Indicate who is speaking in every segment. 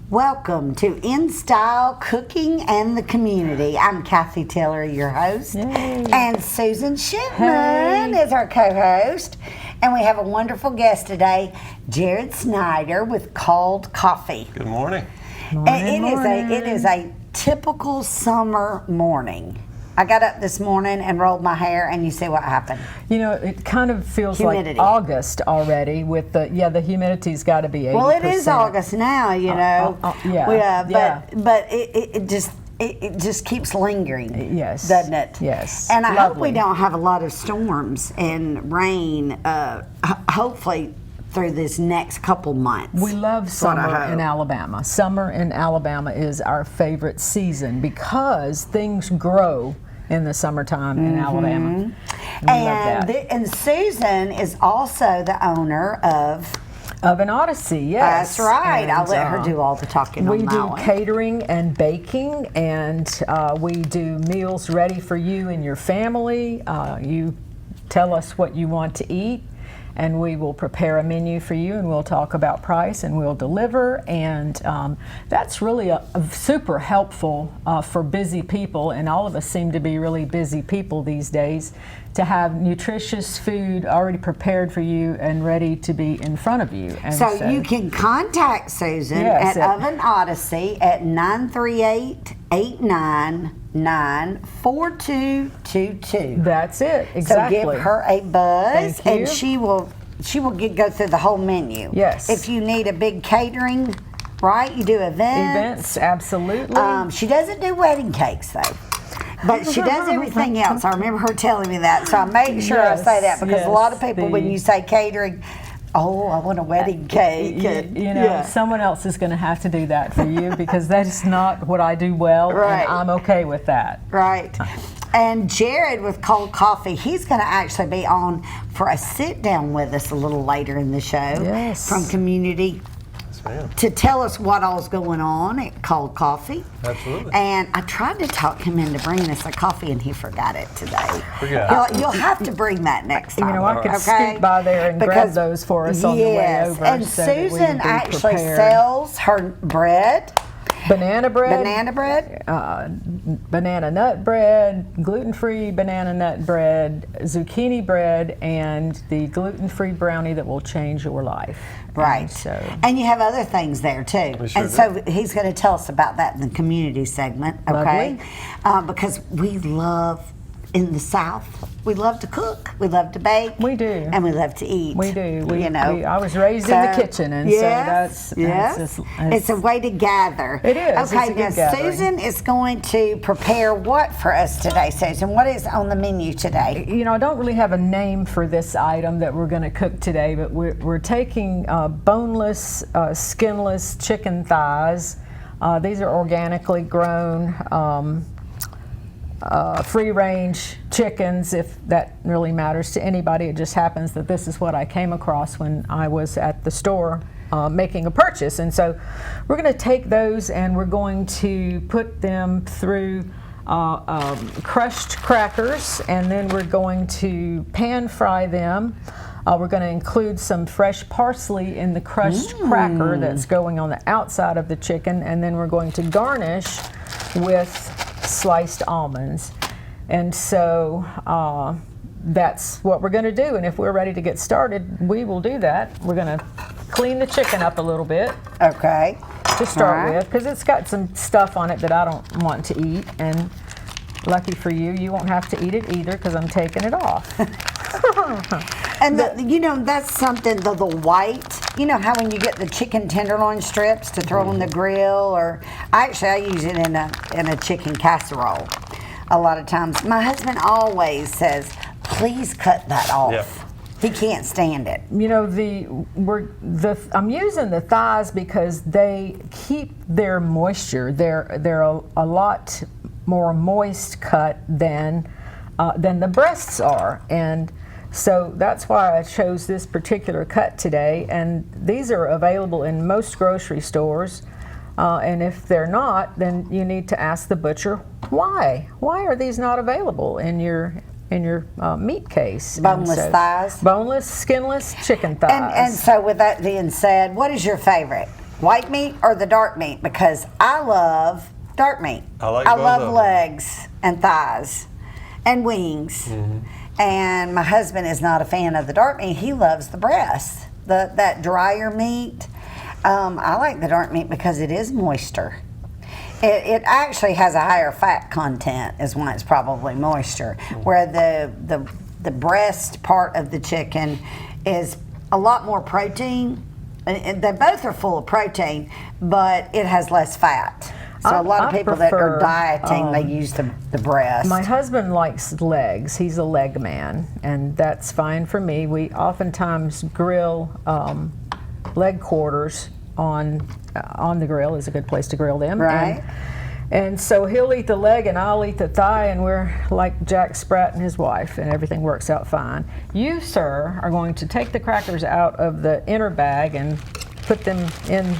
Speaker 1: Welcome to In Style Cooking and the Community. I'm Kathy Taylor, your host,
Speaker 2: Yay.
Speaker 1: And Susan Shipman is our co-host. And we have a wonderful guest today, Jerrod Snider with Cold Coffee.
Speaker 3: Good morning.
Speaker 1: It is a typical summer morning. I got up this morning and rolled my hair, and you see what happened.
Speaker 2: You know, it kind of feels
Speaker 1: Humidity.
Speaker 2: like August already with the humidity's got to be 80%.
Speaker 1: Well, it is August now, you know. But it just keeps lingering.
Speaker 2: Yes.
Speaker 1: Doesn't it?
Speaker 2: Yes.
Speaker 1: And I hope we
Speaker 2: Lovely.
Speaker 1: don't have a lot of storms and rain, hopefully through this next couple months.
Speaker 2: We love summer in Alabama. Summer in Alabama is our favorite season because things grow in the summertime in Alabama. And we love that.
Speaker 1: And Susan is also the owner of
Speaker 2: an Odyssey, yes.
Speaker 1: That's right.
Speaker 2: And,
Speaker 1: I'll let her do all the talking on
Speaker 2: we
Speaker 1: that
Speaker 2: do
Speaker 1: one.
Speaker 2: catering and baking, and we do meals ready for you and your family. You tell us what you want to eat, and we will prepare a menu for you, and we'll talk about price, and we'll deliver. And that's really a super helpful for busy people, and all of us seem to be really busy people these days, to have nutritious food already prepared for you and ready to be in front of you. And
Speaker 1: so you can contact Susan at Oven Odyssey at 938-899-4222.
Speaker 2: That's it, exactly.
Speaker 1: So give her a buzz,
Speaker 2: Thank you.
Speaker 1: and she will go through the whole menu.
Speaker 2: Yes.
Speaker 1: If you need a big catering, right? You do events.
Speaker 2: Absolutely.
Speaker 1: She doesn't do wedding cakes though. But she does everything else. I remember her telling me that, so I make sure I say that because a lot of people, when you say catering, oh, I want a wedding cake.
Speaker 2: Someone else is going to have to do that for you because that is not what I do well, and I'm okay with that.
Speaker 1: Right. And Jerrod with Cold Coffee, he's going to actually be on for a sit-down with us a little later in the show from Community. To tell us what all's going on at Cold Coffee.
Speaker 3: Absolutely.
Speaker 1: And I tried to talk him into bringing us a coffee, and he forgot it today. You'll have to bring that next time.
Speaker 2: You know, I could scoot by there and grab those for us on the way over.
Speaker 1: And
Speaker 2: so
Speaker 1: Susan actually sells her bread.
Speaker 2: Banana bread,
Speaker 1: banana
Speaker 2: nut bread, gluten-free banana nut bread, zucchini bread, and the gluten-free brownie that will change your life.
Speaker 1: Right. And you have other things there too. So he's going to tell us about that in the community segment, okay? Because we love, in the South, we love to cook, we love to bake.
Speaker 2: We do.
Speaker 1: And we love to eat.
Speaker 2: We do. I was raised in the kitchen, and so that's
Speaker 1: it's a way to gather.
Speaker 2: It is.
Speaker 1: Okay, now Susan is going to prepare what for us today, Susan? What is on the menu today?
Speaker 2: You know, I don't really have a name for this item that we're going to cook today, but we're taking boneless, skinless chicken thighs. These are organically grown. Free-range chickens, if that really matters to anybody. It just happens that this is what I came across when I was at the store making a purchase. And so we're going to take those and we're going to put them through crushed crackers, and then we're going to pan fry them. We're going to include some fresh parsley in the crushed cracker that's going on the outside of the chicken, and then we're going to garnish with sliced almonds. And so that's what we're going to do, and if we're ready to get started, we will do that. We're going to clean the chicken up a little bit to start with, because it's got some stuff on it that I don't want to eat, and lucky for you, you won't have to eat it either because I'm taking it off.
Speaker 1: And that's something, the white, you know how when you get the chicken tenderloin strips to throw in the grill, or I use it in a chicken casserole a lot of times. My husband always says, please cut that off.
Speaker 3: Yep.
Speaker 1: He can't stand it.
Speaker 2: You know, I'm using the thighs because they keep their moisture. They're a lot more moist cut than the breasts are, and so that's why I chose this particular cut today. And these are available in most grocery stores. And if they're not, then you need to ask the butcher why. Why are these not available in your meat case?
Speaker 1: Boneless thighs?
Speaker 2: Boneless, skinless chicken thighs.
Speaker 1: And so with that being said, what is your favorite? white meat or the dark meat? Because I love dark meat.
Speaker 3: I like both
Speaker 1: love
Speaker 3: of them.
Speaker 1: legs and thighs and wings. And my husband is not a fan of the dark meat. He loves the breast, that drier meat. I like the dark meat because it is moister. It actually has a higher fat content, is why it's probably moisture. Where the breast part of the chicken is a lot more protein. And they both are full of protein, but it has less fat. So a lot of
Speaker 2: I
Speaker 1: people that are
Speaker 2: prefer,
Speaker 1: dieting, they use the breast.
Speaker 2: My husband likes legs. He's a leg man, and that's fine for me. We oftentimes grill leg quarters on the grill. Is a good place to grill them.
Speaker 1: Right.
Speaker 2: And so he'll eat the leg and I'll eat the thigh, and we're like Jack Spratt and his wife, and everything works out fine. You, sir, are going to take the crackers out of the inner bag and put them in,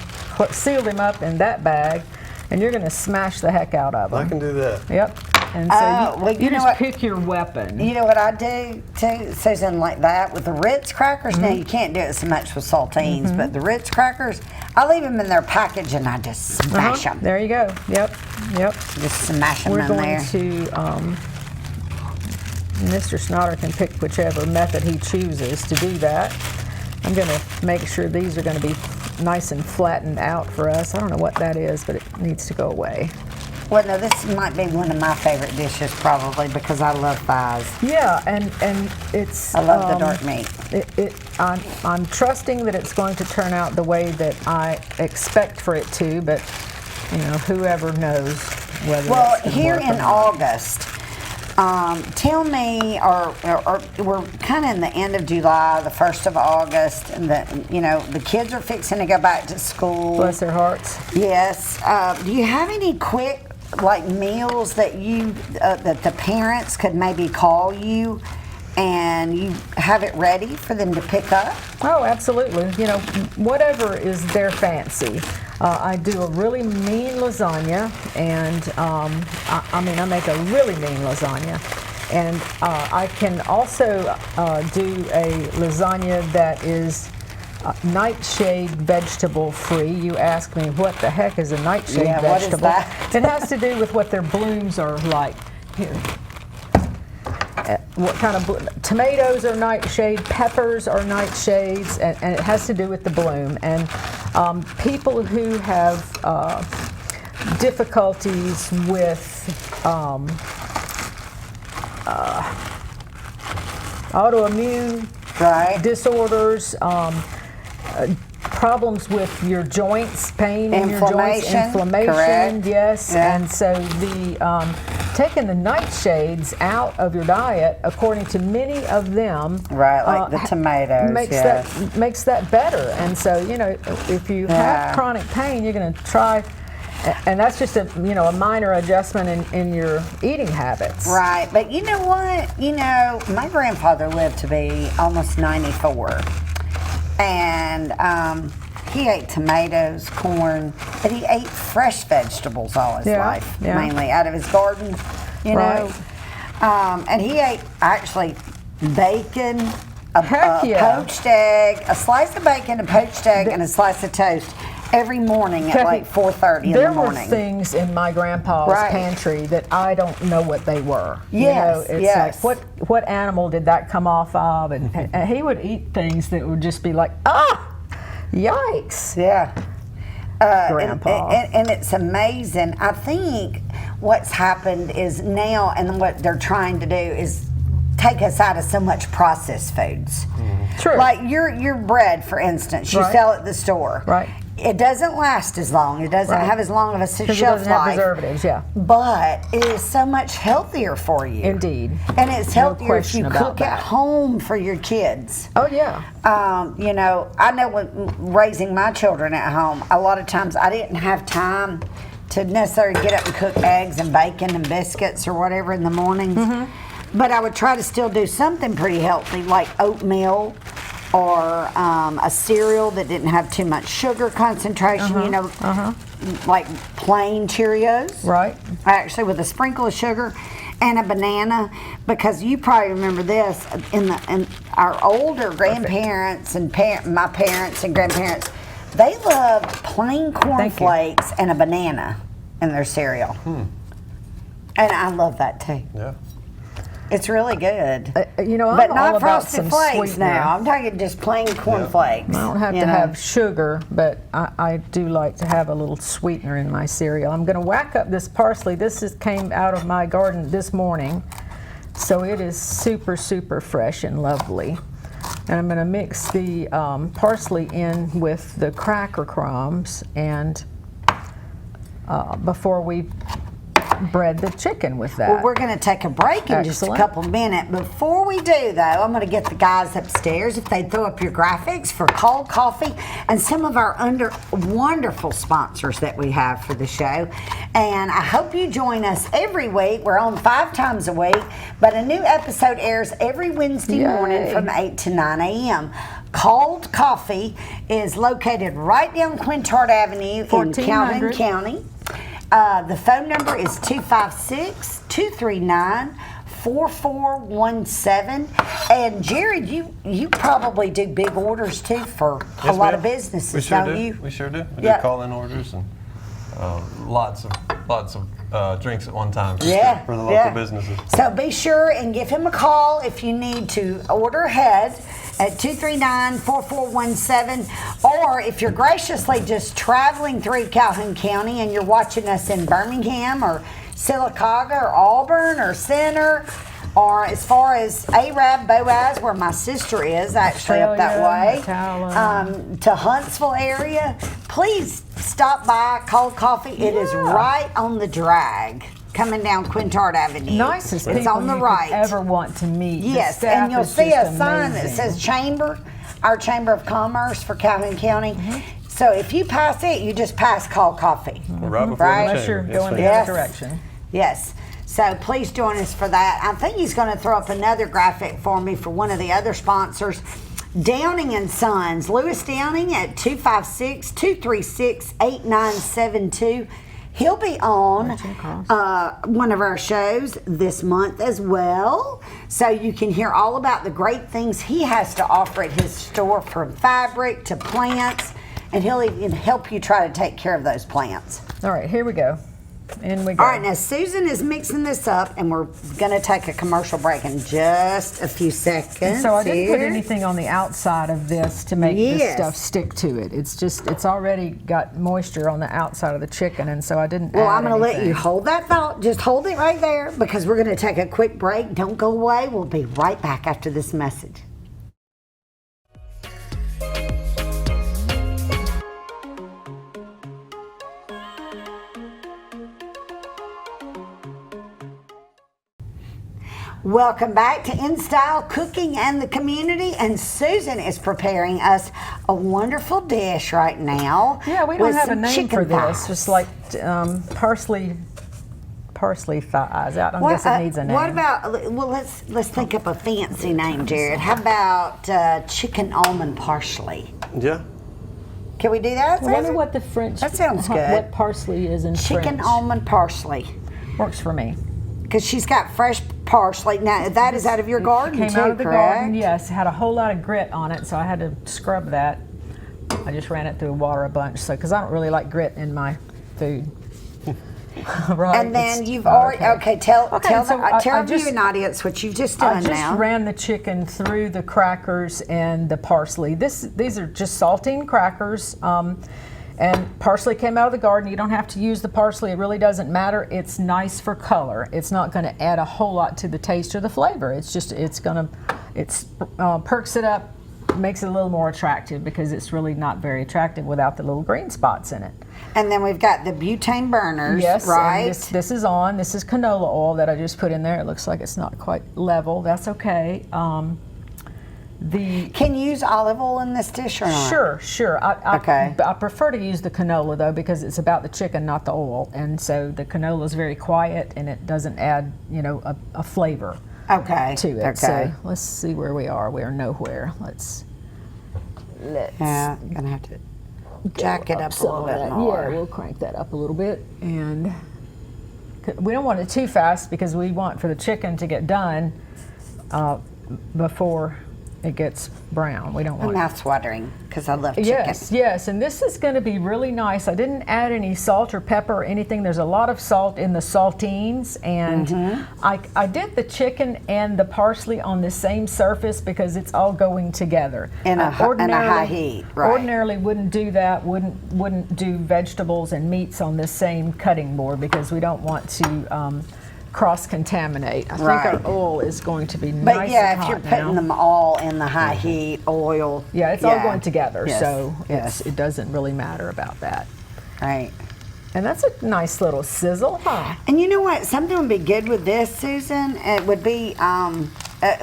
Speaker 2: seal them up in that bag, and you're going to smash the heck out of them.
Speaker 3: I can do that.
Speaker 2: Yep. And so you
Speaker 1: know
Speaker 2: just
Speaker 1: what?
Speaker 2: pick your weapon.
Speaker 1: You know what I do too, Susan, like that with the Ritz crackers? Now you can't do it so much with saltines, but the Ritz crackers, I leave them in their package and I just smash them.
Speaker 2: There you go. Yep.
Speaker 1: Just smash them
Speaker 2: We're
Speaker 1: in
Speaker 2: going
Speaker 1: there.
Speaker 2: to, Mr. Snider can pick whichever method he chooses to do that. I'm going to make sure these are going to be nice and flattened out for us. I don't know what that is, but it needs to go away.
Speaker 1: Well, no, this might be one of my favorite dishes probably because I love thighs.
Speaker 2: Yeah, and it's.
Speaker 1: I love the dark meat.
Speaker 2: I'm trusting that it's going to turn out the way that I expect for it to, but you know, whoever knows whether.
Speaker 1: Well,
Speaker 2: that's gonna
Speaker 1: here
Speaker 2: work or
Speaker 1: in
Speaker 2: not.
Speaker 1: August, tell me, or we're kind of in the end of July, the 1st of August, and the kids are fixing to go back to school.
Speaker 2: Bless their hearts.
Speaker 1: Yes. Do you have any quick meals that that the parents could maybe call you and you have it ready for them to pick up?
Speaker 2: Oh, absolutely. You know, whatever is their fancy. I do a really mean lasagna, and I make a really mean lasagna. And I can also do a lasagna that is nightshade vegetable free. You ask me, what the heck is a nightshade vegetable?
Speaker 1: What is that?
Speaker 2: It has to do with what their blooms are like. Here. What kind of tomatoes are nightshade, peppers are nightshades, and it has to do with the bloom. And people who have difficulties with autoimmune disorders, problems with your joints, pain in your joints, inflammation,
Speaker 1: correct.
Speaker 2: yes.
Speaker 1: Yeah.
Speaker 2: And so the taking the nightshades out of your diet, according to many of them,
Speaker 1: Right, like the tomatoes,
Speaker 2: makes that better. And so, you know, if you have chronic pain, you're going to try, and that's just a minor adjustment in your eating habits.
Speaker 1: Right, but you know what? My grandfather lived to be almost 94, and he ate tomatoes, corn, but he ate fresh vegetables all his life, mainly out of his garden, you know. And he ate actually bacon, a poached egg, a slice of bacon, a poached egg, and a slice of toast every morning at like 4:30 in the morning.
Speaker 2: There were things in my grandpa's pantry that I don't know what they were.
Speaker 1: Yes,
Speaker 2: it's like, what animal did that come off of? And he would eat things that would just be like, yikes.
Speaker 1: Yeah.
Speaker 2: Grandpa.
Speaker 1: And it's amazing. I think what's happened is now, and what they're trying to do is take us out of so much processed foods.
Speaker 2: True.
Speaker 1: Like your bread, for instance, you sell at the store.
Speaker 2: Right.
Speaker 1: It doesn't last as long. It doesn't have as long of a shelf life.
Speaker 2: It doesn't have preservatives,
Speaker 1: But it is so much healthier for you.
Speaker 2: Indeed.
Speaker 1: And it's healthier if you
Speaker 2: question about
Speaker 1: cook at
Speaker 2: that.
Speaker 1: home for your kids.
Speaker 2: Oh, yeah.
Speaker 1: I know when raising my children at home, a lot of times I didn't have time to necessarily get up and cook eggs and bacon and biscuits or whatever in the mornings. But I would try to still do something pretty healthy, like oatmeal or a cereal that didn't have too much sugar concentration, like plain Cheerios.
Speaker 2: Right.
Speaker 1: Actually, with a sprinkle of sugar and a banana, because you probably remember this in our older grandparents and my parents and grandparents, They love plain cornflakes and a banana in their cereal. And I love that too.
Speaker 3: Yeah.
Speaker 1: It's really good.
Speaker 2: You know, I'm
Speaker 1: But
Speaker 2: all
Speaker 1: not
Speaker 2: about
Speaker 1: frosted
Speaker 2: some
Speaker 1: flakes
Speaker 2: sweetener.
Speaker 1: now. I'm talking just plain cornflakes.
Speaker 2: I don't have to have sugar, but I do like to have a little sweetener in my cereal. I'm going to whack up this parsley. Came out of my garden this morning, so it is super, super fresh and lovely. And I'm going to mix the parsley in with the cracker crumbs and before we bread the chicken with that.
Speaker 1: Well, we're going to take a break in just a couple minutes. Before we do, though, I'm going to get the guys upstairs if they throw up your graphics for cold coffee and some of our wonderful sponsors that we have for the show. And I hope you join us every week. We're on 5 times a week, but a new episode airs every Wednesday morning from 8 to 9 a.m. Cold Coffee is located right down Quintard Avenue in Calhoun County. The phone number is 256-239-4417. And Jerrod, you probably do big orders too for a lot of businesses, don't you?
Speaker 3: We sure do. We do call-in orders and lots of drinks at one time for the local businesses.
Speaker 1: So be sure and give him a call if you need to order ahead at 239-4417, or if you're graciously just traveling through Calhoun County and you're watching us in Birmingham or Sylacauga or Auburn or Center, or as far as Arab, Boaz, where my sister is, actually up that way, to Huntsville area, please stop by Cold Coffee. It is right on the drag, coming down Quintard Avenue.
Speaker 2: Nicest
Speaker 1: it's
Speaker 2: people
Speaker 1: on the
Speaker 2: you
Speaker 1: right.
Speaker 2: could ever want to meet.
Speaker 1: Yes, and you'll see a sign that says Chamber, our Chamber of Commerce for Calhoun County. So if you pass it, you just pass Cold Coffee.
Speaker 3: Right before the
Speaker 2: Unless you're going the other direction.
Speaker 1: Yes. So please join us for that. I think he's going to throw up another graphic for me for one of the other sponsors. Downing and Sons, Lewis Downing at 256-236-8972. He'll be on one of our shows this month as well. So you can hear all about the great things he has to offer at his store, from fabric to plants, and he'll even help you try to take care of those plants.
Speaker 2: All right, here we go. In we go.
Speaker 1: All right, now Susan is mixing this up, and we're going to take a commercial break in just a few seconds.
Speaker 2: So I didn't put anything on the outside of this to make this stuff stick to it. It's already got moisture on the outside of the chicken, and so I didn't
Speaker 1: Well,
Speaker 2: add
Speaker 1: I'm going to let
Speaker 2: anything.
Speaker 1: you hold that thought. Just hold it right there, because we're going to take a quick break. Don't go away. We'll be right back after this message. Welcome back to In Style Cooking and the Community, and Susan is preparing us a wonderful dish right now.
Speaker 2: Yeah, we don't
Speaker 1: with
Speaker 2: have a
Speaker 1: some
Speaker 2: name
Speaker 1: chicken
Speaker 2: for this.
Speaker 1: thighs.
Speaker 2: It's like parsley thighs. I don't guess it needs a name.
Speaker 1: What about? Well, let's think up a fancy name, Jerrod. How about chicken almond parsley?
Speaker 3: Yeah.
Speaker 1: Can we do that?
Speaker 4: I wonder what the French.
Speaker 1: That sounds good.
Speaker 4: What parsley is in
Speaker 1: Chicken
Speaker 4: French.
Speaker 1: almond parsley.
Speaker 2: Works for me.
Speaker 1: Because she's got fresh parsley. Now, that is out of your garden,
Speaker 2: Came
Speaker 1: too,
Speaker 2: out of the
Speaker 1: correct?
Speaker 2: garden, yes. Had a whole lot of grit on it, so I had to scrub that. I just ran it through water a bunch, so because I don't really like grit in my food. Right.
Speaker 1: And then you've already tell
Speaker 2: so
Speaker 1: the
Speaker 2: I just-
Speaker 1: viewing audience what you've just done
Speaker 2: I just
Speaker 1: now.
Speaker 2: ran the chicken through the crackers and the parsley. These are just saltine crackers. And parsley came out of the garden. You don't have to use the parsley. It really doesn't matter. It's nice for color. It's not going to add a whole lot to the taste or the flavor. It's perks it up, makes it a little more attractive, because it's really not very attractive without the little green spots in it.
Speaker 1: And then we've got the butane burners,
Speaker 2: Yes,
Speaker 1: right?
Speaker 2: and this is on. This is canola oil that I just put in there. It looks like it's not quite level. That's okay.
Speaker 1: Can you use olive oil in this dish or not?
Speaker 2: Sure. I prefer to use the canola, though, because it's about the chicken, not the oil, and so the canola is very quiet and it doesn't add, a flavor to it.
Speaker 1: Okay.
Speaker 2: So let's see where we are. We are nowhere. Let's
Speaker 1: Yeah, I'm gonna have to jack it up a little bit more.
Speaker 2: Yeah, we'll crank that up a little bit, and we don't want it too fast because we want for the chicken to get done before it gets brown. We don't
Speaker 1: I'm
Speaker 2: want
Speaker 1: mouth watering because I love chicken.
Speaker 2: Yes, yes, and this is going to be really nice. I didn't add any salt or pepper or anything. There's a lot of salt in the saltines, and I did the chicken and the parsley on the same surface because it's all going together.
Speaker 1: In a high heat, right.
Speaker 2: Ordinarily wouldn't do that. Wouldn't do vegetables and meats on the same cutting board because we don't want to cross-contaminate. I think our oil is going to be nice
Speaker 1: But yeah,
Speaker 2: and
Speaker 1: if
Speaker 2: hot
Speaker 1: you're
Speaker 2: now.
Speaker 1: putting them all in the high heat, oil.
Speaker 2: Yeah, it's all going together,
Speaker 1: Yes,
Speaker 2: so
Speaker 1: yes.
Speaker 2: it doesn't really matter about that.
Speaker 1: Right.
Speaker 2: And that's a nice little sizzle, huh?
Speaker 1: And you know what? Something would be good with this, Susan. It would be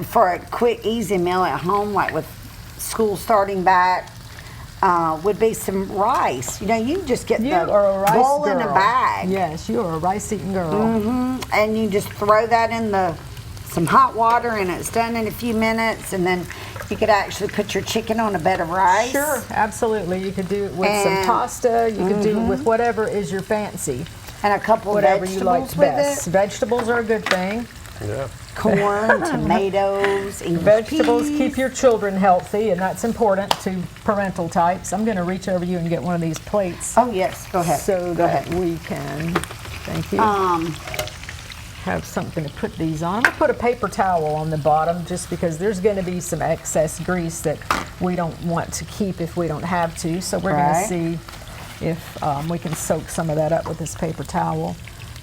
Speaker 1: for a quick, easy meal at home, like with school starting back. Would be some rice. You know, you can just get
Speaker 2: You
Speaker 1: the
Speaker 2: are a rice
Speaker 1: bowl
Speaker 2: girl.
Speaker 1: in a bag.
Speaker 2: Yes, you are a rice-eating girl.
Speaker 1: And you just throw that in some hot water, and it's done in a few minutes. And then you could actually put your chicken on a bed of rice.
Speaker 2: Sure, absolutely. You could do it with some
Speaker 1: And-
Speaker 2: pasta. You could do it with whatever is your fancy.
Speaker 1: And a couple
Speaker 2: Whatever
Speaker 1: vegetables
Speaker 2: you like
Speaker 1: with
Speaker 2: best.
Speaker 1: it.
Speaker 2: Vegetables are a good thing.
Speaker 3: Yeah.
Speaker 1: Corn, tomatoes, English
Speaker 2: Vegetables
Speaker 1: peas.
Speaker 2: keep your children healthy, and that's important to parental types. I'm going to reach over you and get one of these plates
Speaker 1: Oh yes, go ahead.
Speaker 2: so
Speaker 1: go
Speaker 2: that
Speaker 1: ahead.
Speaker 2: we can, thank you, have something to put these on. I'm going to put a paper towel on the bottom just because there's going to be some excess grease that we don't want to keep if we don't have to. So we're going
Speaker 1: Right.
Speaker 2: to see if we can soak some of that up with this paper towel.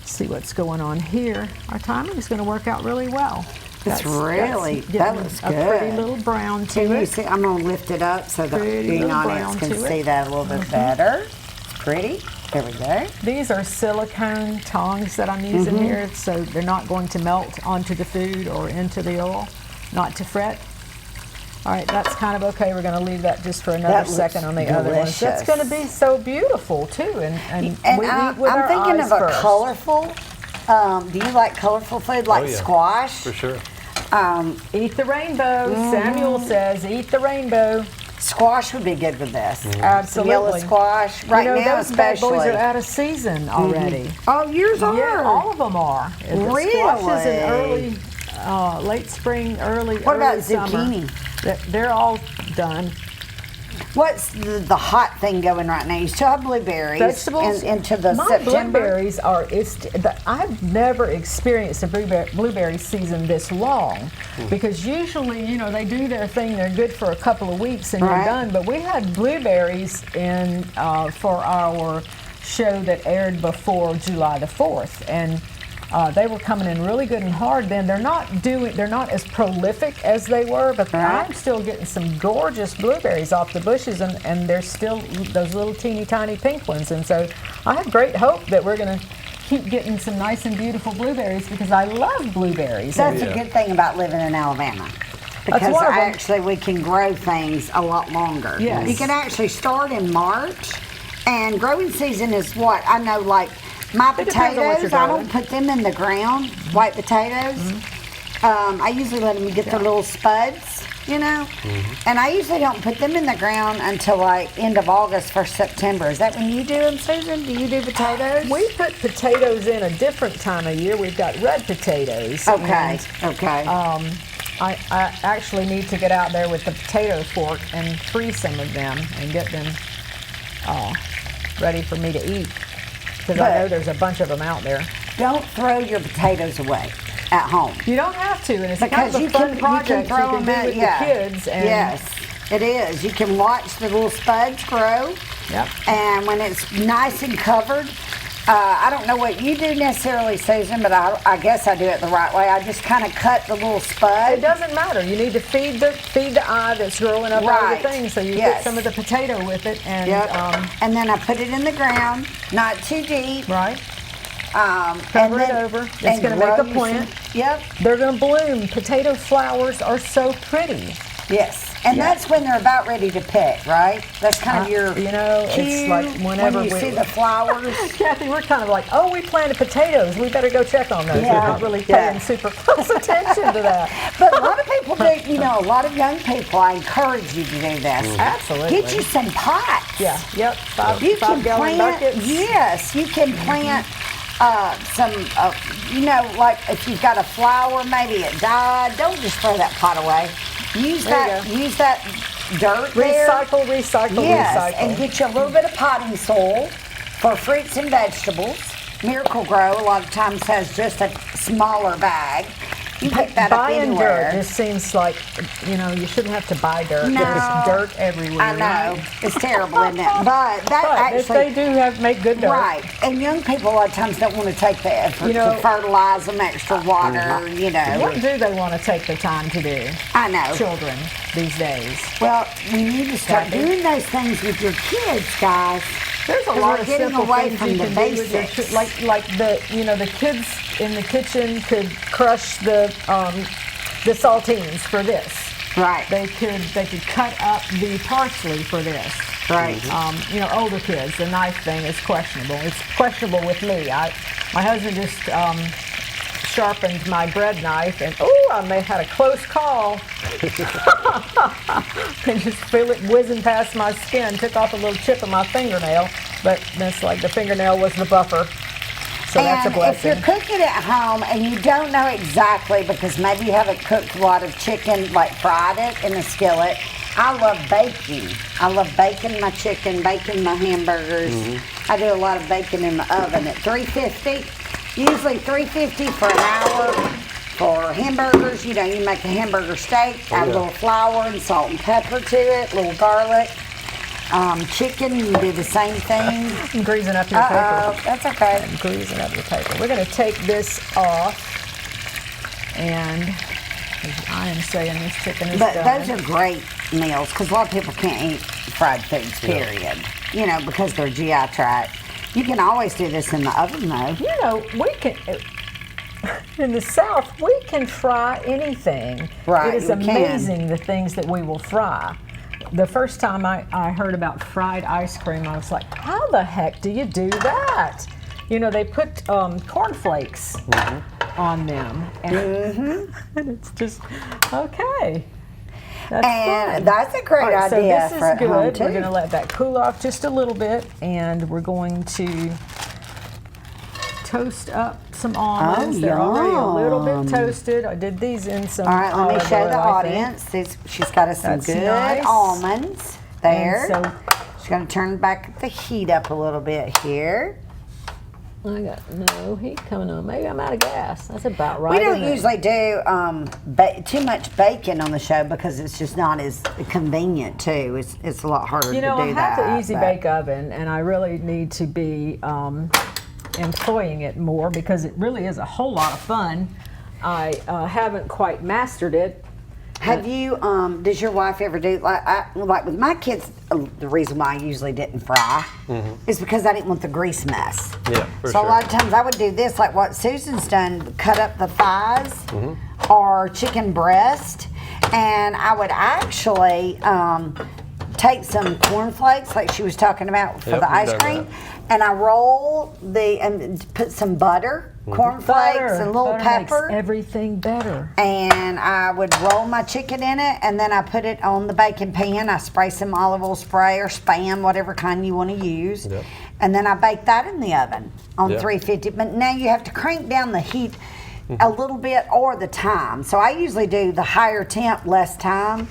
Speaker 2: See what's going on here. Our timing is going to work out really well.
Speaker 1: It's really, that
Speaker 2: getting
Speaker 1: looks
Speaker 2: a pretty
Speaker 1: good.
Speaker 2: little brown to
Speaker 1: Can you
Speaker 2: it.
Speaker 1: see? I'm gonna lift it up so the
Speaker 2: Pretty
Speaker 1: viewing
Speaker 2: little
Speaker 1: audience
Speaker 2: brown
Speaker 1: can
Speaker 2: to it.
Speaker 1: see that a little bit better. Pretty. There we go.
Speaker 2: These are silicone tongs that I'm using here, so they're not going to melt onto the food or into the oil. Not to fret. All right, that's kind of okay. We're going to leave that just for another
Speaker 1: That looks
Speaker 2: second on the other ones. That's
Speaker 1: delicious.
Speaker 2: going to be so beautiful too, and we
Speaker 1: And
Speaker 2: eat with
Speaker 1: I'm
Speaker 2: our
Speaker 1: thinking
Speaker 2: eyes
Speaker 1: of a
Speaker 2: first.
Speaker 1: colorful. Do you like colorful food like
Speaker 3: yeah.
Speaker 1: squash?
Speaker 3: For sure.
Speaker 2: Eat the rainbow. Samuel says, "Eat the rainbow."
Speaker 1: Squash would be good with this.
Speaker 2: Mm-hmm. Absolutely.
Speaker 1: Some yellow squash. Right
Speaker 2: you know,
Speaker 1: now,
Speaker 2: those bad
Speaker 1: especially.
Speaker 2: boys are out of season already.
Speaker 1: Oh, yours are.
Speaker 2: Yeah, all of them are. The squashes in
Speaker 1: Really?
Speaker 2: early, late spring, early
Speaker 1: What about
Speaker 2: early summer,
Speaker 1: zucchini?
Speaker 2: They're all done.
Speaker 1: What's the hot thing going right now? You still have blueberries
Speaker 2: Vegetables
Speaker 1: into the
Speaker 2: My
Speaker 1: September.
Speaker 2: blueberries are. I've never experienced a blueberry season this long, because usually, you know, they do their thing. They're good for a couple of weeks and
Speaker 1: Right.
Speaker 2: you're done. But we had blueberries in for our show that aired before July the 4th, and they were coming in really good and hard. Then they're not as prolific as they were, but
Speaker 1: Right.
Speaker 2: I'm still getting some gorgeous blueberries off the bushes, and they're still those little teeny tiny pink ones. And so I have great hope that we're going to keep getting some nice and beautiful blueberries, because I love blueberries.
Speaker 1: That's
Speaker 3: Yeah.
Speaker 1: a good thing about living in Alabama. Because
Speaker 2: one of them.
Speaker 1: actually we can grow things a lot longer.
Speaker 2: Yes.
Speaker 1: You can actually start in March, and growing season is what? I know, like my
Speaker 2: It depends on what
Speaker 1: potatoes,
Speaker 2: you're
Speaker 1: I
Speaker 2: growing.
Speaker 1: don't put them in the ground, white potatoes. I usually let them get their little spuds, you know? And I usually don't put them in the ground until like end of August, 1st September. Is that when you do them, Susan? Do you do potatoes?
Speaker 2: We put potatoes in a different time of year. We've got red potatoes.
Speaker 1: Okay,
Speaker 2: and,
Speaker 1: okay.
Speaker 2: I actually need to get out there with the potato fork and free some of them and get them ready for me to eat, because I
Speaker 1: But-
Speaker 2: know there's a bunch of them out there.
Speaker 1: Don't throw your potatoes away at home.
Speaker 2: You don't have to, and it's
Speaker 1: Because
Speaker 2: kind of
Speaker 1: you
Speaker 2: a fun
Speaker 1: can
Speaker 2: project
Speaker 1: throw
Speaker 2: you can
Speaker 1: them
Speaker 2: do
Speaker 1: at,
Speaker 2: with
Speaker 1: yeah.
Speaker 2: the kids. And
Speaker 1: Yes, it is. You can watch the little spuds grow.
Speaker 2: Yep.
Speaker 1: And when it's nice and covered, I don't know what you do necessarily, Susan, but I guess I do it the right way. I just kind of cut the little spud.
Speaker 2: It doesn't matter. You need to feed the eye that's growing up out of
Speaker 1: Right.
Speaker 2: the thing. So you
Speaker 1: Yes.
Speaker 2: get some of the potato with it, and
Speaker 1: Yep. And then I put it in the ground, not too deep.
Speaker 2: right.
Speaker 1: And
Speaker 2: Cover it
Speaker 1: then-
Speaker 2: over. It's
Speaker 1: and
Speaker 2: gonna make a
Speaker 1: grow you
Speaker 2: plant.
Speaker 1: Yep.
Speaker 2: They're going to bloom. Potato flowers are so pretty.
Speaker 1: Yes. And
Speaker 2: Yeah.
Speaker 1: that's when they're about ready to pick, right? That's kind of your
Speaker 2: you know, it's
Speaker 1: cue
Speaker 2: like whenever
Speaker 1: when you
Speaker 2: we-
Speaker 1: see the flowers.
Speaker 2: Kathy, we're kind of like, oh, we planted potatoes. We better go check on those.
Speaker 1: Yeah,
Speaker 2: We're not really
Speaker 1: yeah.
Speaker 2: paying super close attention to that.
Speaker 1: But a lot of people do, you know, a lot of young people, I encourage you to do this.
Speaker 2: Absolutely.
Speaker 1: Get you some pots.
Speaker 2: Yeah, yep.
Speaker 1: You can
Speaker 2: 5-gallon
Speaker 1: plant,
Speaker 2: buckets.
Speaker 1: yes, you can plant some, you know, like if you've got a flower, maybe it died, don't just throw that pot away. Use
Speaker 2: There you
Speaker 1: use that dirt there.
Speaker 2: Recycle,
Speaker 1: Yes,
Speaker 2: recycle.
Speaker 1: and get you a little bit of potting soil for fruits and vegetables. Miracle Grow a lot of times has just a smaller bag. You can pick that up
Speaker 2: Buying
Speaker 1: anywhere.
Speaker 2: dirt just seems like, you shouldn't have to buy dirt.
Speaker 1: No.
Speaker 2: There's dirt everywhere.
Speaker 1: I know.
Speaker 2: right?
Speaker 1: It's terrible, isn't it? But that
Speaker 2: But if they
Speaker 1: actually...
Speaker 2: do make good dirt.
Speaker 1: Right. And young people a lot of times don't want to take the effort to fertilize them, extra water,
Speaker 2: What do they want to take the time to do?
Speaker 1: I know.
Speaker 2: Children these days.
Speaker 1: Well, we need to start
Speaker 2: Kathy?
Speaker 1: doing those things with your kids, guys.
Speaker 2: There's a
Speaker 1: Because
Speaker 2: lot
Speaker 1: we're
Speaker 2: of
Speaker 1: getting
Speaker 2: simple
Speaker 1: away
Speaker 2: things
Speaker 1: from
Speaker 2: you
Speaker 1: the
Speaker 2: can do with your
Speaker 1: basics.
Speaker 2: like the kids in the kitchen could crush the saltines for this.
Speaker 1: Right.
Speaker 2: They could cut up the parsley for this.
Speaker 1: Right.
Speaker 2: Older kids, the knife thing is questionable. It's questionable with me. My husband just sharpened my bread knife, and I may had a close call. I just feel it whizzing past my skin. Took off a little chip of my fingernail, but that's like the fingernail was the buffer. So that's a
Speaker 1: And if
Speaker 2: blessing.
Speaker 1: you're cooking at home and you don't know exactly because maybe you haven't cooked a lot of chicken, like fried it in a skillet, I love baking. I love baking my chicken, baking my hamburgers. I do a lot of baking in the oven at 350. Usually 350 for an hour. For hamburgers, you make a hamburger steak, add a little flour and salt and pepper to it, a little garlic. Chicken, you do the same thing.
Speaker 2: I'm greasing up your paper.
Speaker 1: That's okay.
Speaker 2: I'm greasing up your paper. We're going to take this off, and as I am saying, this chicken is
Speaker 1: But
Speaker 2: done.
Speaker 1: those are great meals because a lot of people can't eat fried foods, period. Because they're GI tract. You can always do this in the oven, though.
Speaker 2: We can. In the South, we can fry anything.
Speaker 1: Right,
Speaker 2: It is
Speaker 1: we can.
Speaker 2: amazing the things that we will fry. The first time I heard about fried ice cream, I was like, how the heck do you do that? They put cornflakes on them. And, and it's just, okay. That's
Speaker 1: And
Speaker 2: fun.
Speaker 1: that's a great
Speaker 2: All right,
Speaker 1: idea
Speaker 2: so
Speaker 1: for
Speaker 2: this
Speaker 1: at
Speaker 2: is
Speaker 1: home,
Speaker 2: good.
Speaker 1: too.
Speaker 2: We're going to let that cool off just a little bit, and we're going to toast up some almonds. They're already a little
Speaker 1: yum.
Speaker 2: bit toasted. I did these in some
Speaker 1: All right, let me
Speaker 2: olive
Speaker 1: show
Speaker 2: oil,
Speaker 1: the
Speaker 2: I think.
Speaker 1: audience. She's got us some
Speaker 2: That's
Speaker 1: good
Speaker 2: nice.
Speaker 1: almonds there.
Speaker 2: And so
Speaker 1: She's going to turn back the heat up a little bit here.
Speaker 4: I got no heat coming on. Maybe I'm out of gas. That's about right.
Speaker 1: We don't
Speaker 4: isn't it?
Speaker 1: usually do too much bacon on the show because it's just not as convenient too. It's a lot harder to do that.
Speaker 2: I have the Easy
Speaker 1: but-
Speaker 2: Bake Oven, and I really need to be employing it more because it really is a whole lot of fun. I haven't quite mastered it.
Speaker 1: Have you? Does your wife ever do like with my kids? The reason why I usually didn't fry is because I didn't want the grease mess.
Speaker 3: Yeah, for
Speaker 1: So
Speaker 3: sure.
Speaker 1: a lot of times I would do this, like what Susan's done: cut up the thighs or chicken breast, and I would actually take some cornflakes, like she was talking about for
Speaker 3: Yep,
Speaker 1: the
Speaker 3: we've
Speaker 1: ice
Speaker 3: done
Speaker 1: cream,
Speaker 3: that.
Speaker 1: and I roll and put some butter, cornflakes, and little
Speaker 2: Butter
Speaker 1: pepper.
Speaker 2: makes everything better.
Speaker 1: And I would roll my chicken in it, and then I put it on the baking pan. I spray some olive oil spray or Spam, whatever kind you want to use.
Speaker 3: Yep.
Speaker 1: And then I bake that in the oven on
Speaker 3: Yep.
Speaker 1: 350. But now you have to crank down the heat a little bit or the time. So I usually do the higher temp, less time,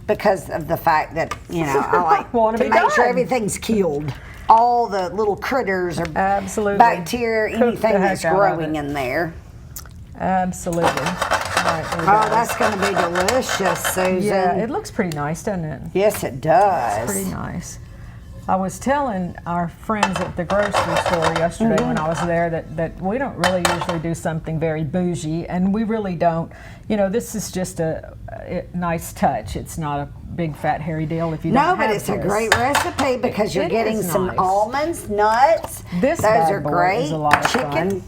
Speaker 1: because of the fact that, I like
Speaker 2: Wanna
Speaker 1: to
Speaker 2: be
Speaker 1: make sure
Speaker 2: done.
Speaker 1: everything's killed. All the little critters or
Speaker 2: Absolutely.
Speaker 1: bacteria,
Speaker 2: Cook
Speaker 1: anything
Speaker 2: the heck
Speaker 1: that's
Speaker 2: out of
Speaker 1: growing
Speaker 2: it.
Speaker 1: in there.
Speaker 2: Absolutely. All right, there we
Speaker 1: Oh,
Speaker 2: go.
Speaker 1: that's going to be delicious, Susan.
Speaker 2: Yeah, it looks pretty nice, doesn't it?
Speaker 1: Yes, it does.
Speaker 2: Pretty nice. I was telling our friends at the grocery store yesterday when I was there that we don't really usually do something very bougie, and we really don't. This is just a nice touch. It's not a big fat hairy deal if you don't
Speaker 1: No,
Speaker 2: have
Speaker 1: but it's a
Speaker 2: this.
Speaker 1: great recipe because you're
Speaker 2: It
Speaker 1: getting
Speaker 2: is
Speaker 1: some
Speaker 2: nice.
Speaker 1: almonds, nuts.
Speaker 2: This
Speaker 1: Those
Speaker 2: bad
Speaker 1: are
Speaker 2: boy
Speaker 1: great.
Speaker 2: is a lot of
Speaker 1: Chicken.
Speaker 2: fun.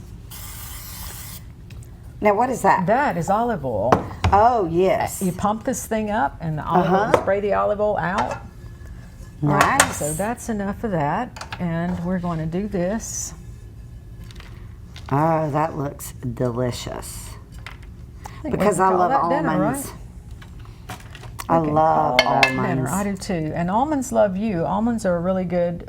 Speaker 1: Now, what is that?
Speaker 2: That is olive oil.
Speaker 1: Oh, yes.
Speaker 2: You pump this thing up, and the olive oil, spray the olive oil out. All right,
Speaker 1: Nice.
Speaker 2: so that's enough of that, and we're going to do this.
Speaker 1: Oh, that looks delicious.
Speaker 2: think we
Speaker 1: Because
Speaker 2: can
Speaker 1: I
Speaker 2: call
Speaker 1: love
Speaker 2: that dinner,
Speaker 1: almonds.
Speaker 2: right?
Speaker 1: I
Speaker 2: We can
Speaker 1: love
Speaker 2: call that dinner.
Speaker 1: almonds.
Speaker 2: I do too. And almonds love you. Almonds are a really good